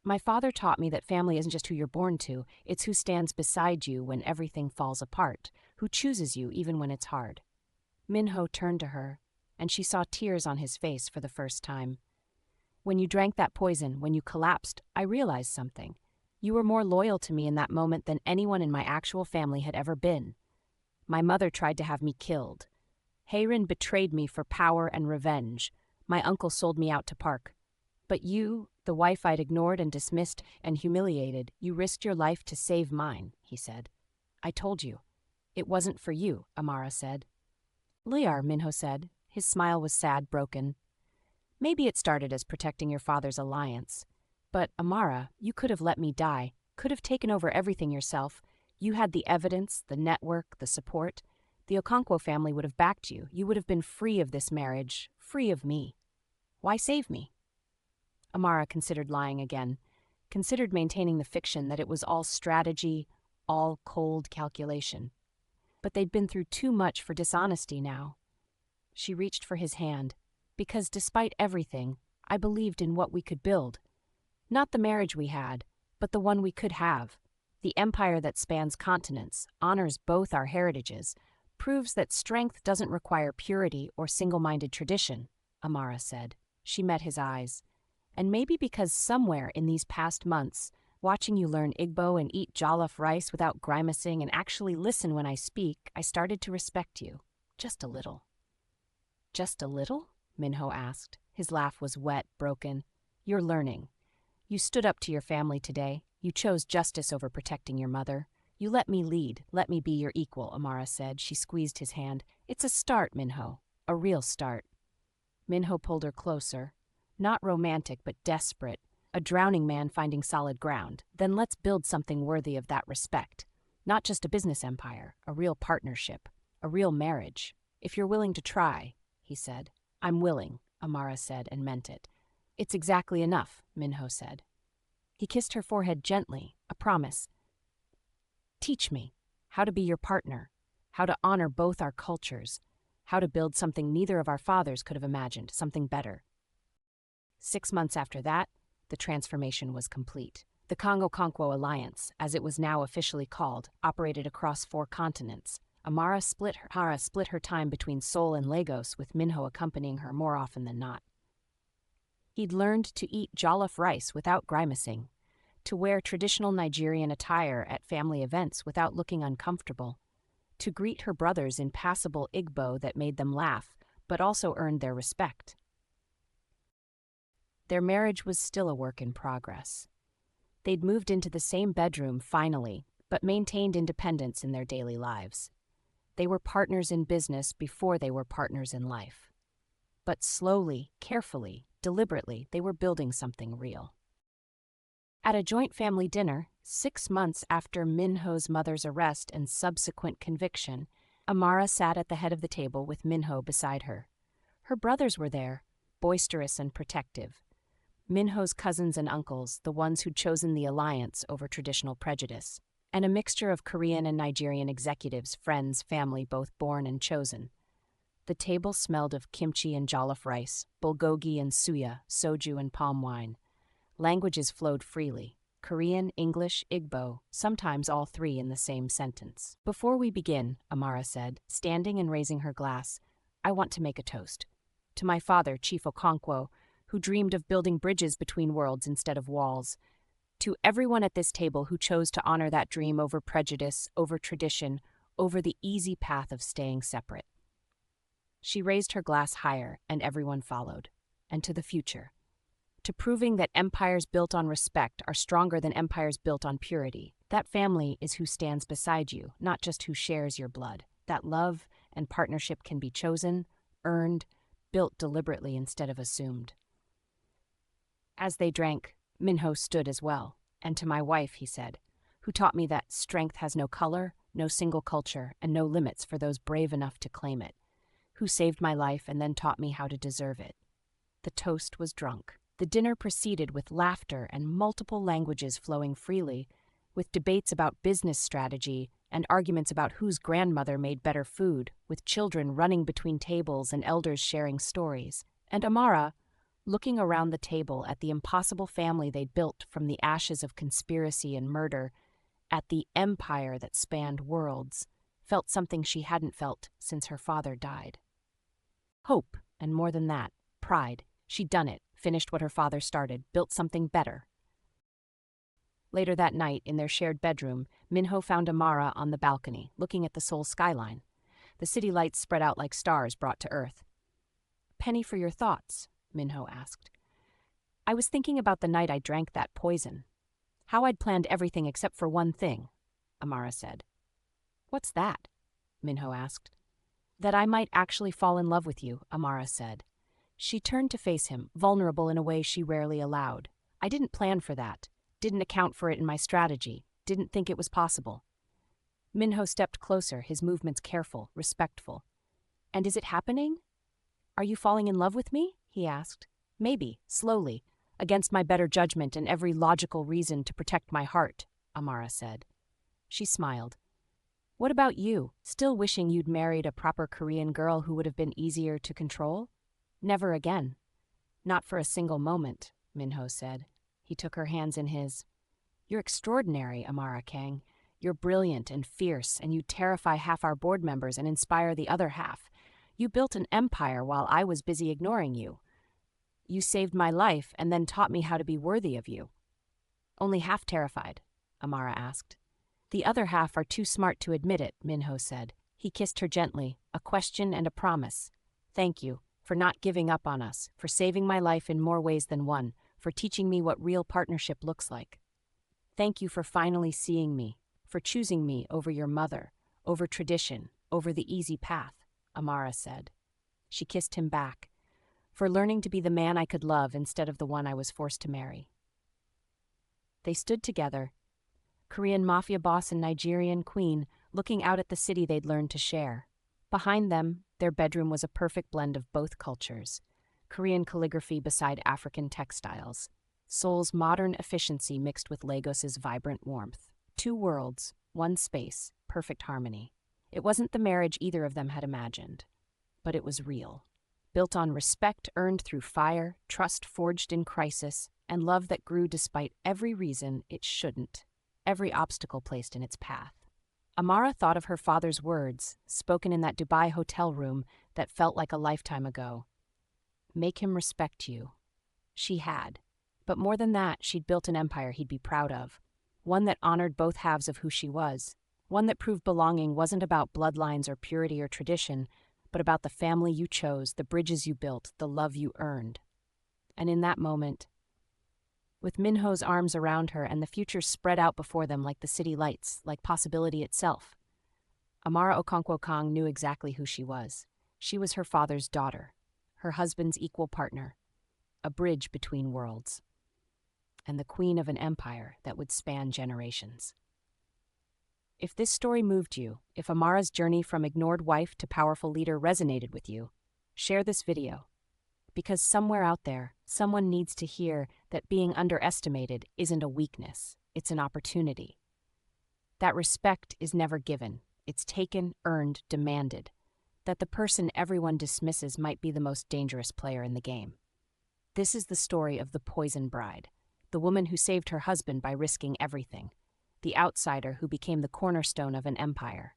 [SPEAKER 1] "My father taught me that family isn't just who you're born to, it's who stands beside you when everything falls apart, who chooses you even when it's hard." Minho turned to her, and she saw tears on his face for the first time. "When you drank that poison, when you collapsed, I realized something. You were more loyal to me in that moment than anyone in my actual family had ever been. My mother tried to have me killed. Hayrin betrayed me for power and revenge. My uncle sold me out to Park. But you, The wife I'd ignored and dismissed and humiliated. You risked your life to save mine, he said. I told you. It wasn't for you, Amara said. Liar, Minho said. His smile was sad, broken. Maybe it started as protecting your father's alliance. But, Amara, you could have let me die, could have taken over everything yourself. You had the evidence, the network, the support. The Okonkwo family would have backed you. You would have been free of this marriage, free of me. Why save me? Amara considered lying again, considered maintaining the fiction that it was all strategy, all cold calculation. But they'd been through too much for dishonesty now. She reached for his hand, because despite everything, I believed in what we could build. Not the marriage we had, but the one we could have. The empire that spans continents, honors both our heritages, proves that strength doesn't require purity or single-minded tradition, Amara said. She met his eyes. And maybe because somewhere in these past months, watching you learn Igbo and eat jollof rice without grimacing and actually listen when I speak, I started to respect you. Just a little. Just a little? Minho asked. His laugh was wet, broken. You're learning. You stood up to your family today. You chose justice over protecting your mother. You let me lead. Let me be your equal, Amara said. She squeezed his hand. It's a start, Minho. A real start. Minho pulled her closer. Not romantic, but desperate. A drowning man finding solid ground. Then let's build something worthy of that respect. Not just a business empire, a real partnership, a real marriage. If you're willing to try, he said. I'm willing, Amara said, and meant it. It's exactly enough, Minho said. He kissed her forehead gently, a promise. Teach me how to be your partner, how to honor both our cultures, how to build something neither of our fathers could have imagined, something better. 6 months after that, the transformation was complete. The Congo-Konkwo Alliance, as it was now officially called, operated across 4 continents. Amara split her time between Seoul and Lagos, with Minho accompanying her more often than not. He'd learned to eat jollof rice without grimacing, to wear traditional Nigerian attire at family events without looking uncomfortable, to greet her brothers in passable Igbo that made them laugh, but also earned their respect. Their marriage was still a work in progress. They'd moved into the same bedroom, finally, but maintained independence in their daily lives. They were partners in business before they were partners in life. But slowly, carefully, deliberately, they were building something real. At a joint family dinner, 6 months after Minho's mother's arrest and subsequent conviction, Amara sat at the head of the table with Minho beside her. Her brothers were there, boisterous and protective. Minho's cousins and uncles, the ones who'd chosen the alliance over traditional prejudice, and a mixture of Korean and Nigerian executives, friends, family, both born and chosen. The table smelled of kimchi and jollof rice, bulgogi and suya, soju and palm wine. Languages flowed freely: Korean, English, Igbo, sometimes all 3 in the same sentence. Before we begin, Amara said, standing and raising her glass, I want to make a toast. To my father, Chief Okonkwo, who dreamed of building bridges between worlds instead of walls. To everyone at this table who chose to honor that dream over prejudice, over tradition, over the easy path of staying separate. She raised her glass higher, and everyone followed. And to the future. To proving that empires built on respect are stronger than empires built on purity. That family is who stands beside you, not just who shares your blood. That love and partnership can be chosen, earned, built deliberately instead of assumed. As they drank, Minho stood as well. And to my wife, he said, who taught me that strength has no color, no single culture, and no limits for those brave enough to claim it. Who saved my life and then taught me how to deserve it. The toast was drunk. The dinner proceeded with laughter and multiple languages flowing freely, with debates about business strategy and arguments about whose grandmother made better food, with children running between tables and elders sharing stories. And Amara, looking around the table at the impossible family they'd built from the ashes of conspiracy and murder, at the empire that spanned worlds, felt something she hadn't felt since her father died. Hope, and more than that, pride. She'd done it, finished what her father started, built something better. Later that night, in their shared bedroom, Minho found Amara on the balcony, looking at the Seoul skyline. The city lights spread out like stars brought to earth. Penny for your thoughts? Minho asked. I was thinking about the night I drank that poison. How I'd planned everything except for one thing, Amara said. What's that? Minho asked. That I might actually fall in love with you, Amara said. She turned to face him, vulnerable in a way she rarely allowed. I didn't plan for that, didn't account for it in my strategy, didn't think it was possible. Minho stepped closer, his movements careful, respectful. And is it happening? Are you falling in love with me? He asked. Maybe, slowly, against my better judgment and every logical reason to protect my heart, Amara said. She smiled. What about you? Still wishing you'd married a proper Korean girl who would have been easier to control? Never again. Not for a single moment, Minho said. He took her hands in his. You're extraordinary, Amara Kang. You're brilliant and fierce, and you terrify half our board members and inspire the other half. You built an empire while I was busy ignoring you. You saved my life and then taught me how to be worthy of you. Only half terrified, Amara asked. The other half are too smart to admit it, Minho said. He kissed her gently, a question and a promise. Thank you, for not giving up on us, for saving my life in more ways than one, for teaching me what real partnership looks like. Thank you for finally seeing me, for choosing me over your mother, over tradition, over the easy path, Amara said. She kissed him back, for learning to be the man I could love instead of the one I was forced to marry. They stood together, Korean Mafia Boss and Nigerian Queen, looking out at the city they'd learned to share. Behind them, their bedroom was a perfect blend of both cultures, Korean calligraphy beside African textiles, Seoul's modern efficiency mixed with Lagos's vibrant warmth. Two worlds, one space, perfect harmony. It wasn't the marriage either of them had imagined, but it was real. Built on respect earned through fire, trust forged in crisis, and love that grew despite every reason it shouldn't, every obstacle placed in its path. Amara thought of her father's words, spoken in that Dubai hotel room that felt like a lifetime ago. Make him respect you. She had. But more than that, she'd built an empire he'd be proud of. One that honored both halves of who she was. One that proved belonging wasn't about bloodlines or purity or tradition, but about the family you chose, the bridges you built, the love you earned. And in that moment, with Minho's arms around her and the future spread out before them like the city lights, like possibility itself, Amara Okonkwo-Kong knew exactly who she was. She was her father's daughter, her husband's equal partner, a bridge between worlds, and the queen of an empire that would span generations. If this story moved you, if Amara's journey from ignored wife to powerful leader resonated with you, share this video. Because somewhere out there, someone needs to hear that being underestimated isn't a weakness, it's an opportunity. That respect is never given, it's taken, earned, demanded. That the person everyone dismisses might be the most dangerous player in the game. This is the story of the poison bride, the woman who saved her husband by risking everything, the outsider who became the cornerstone of an empire,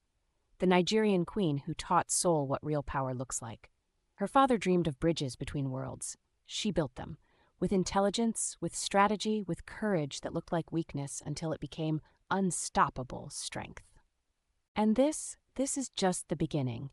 [SPEAKER 1] the Nigerian queen who taught Seoul what real power looks like. Her father dreamed of bridges between worlds. She built them, with intelligence, with strategy, with courage that looked like weakness until it became unstoppable strength. And this is just the beginning.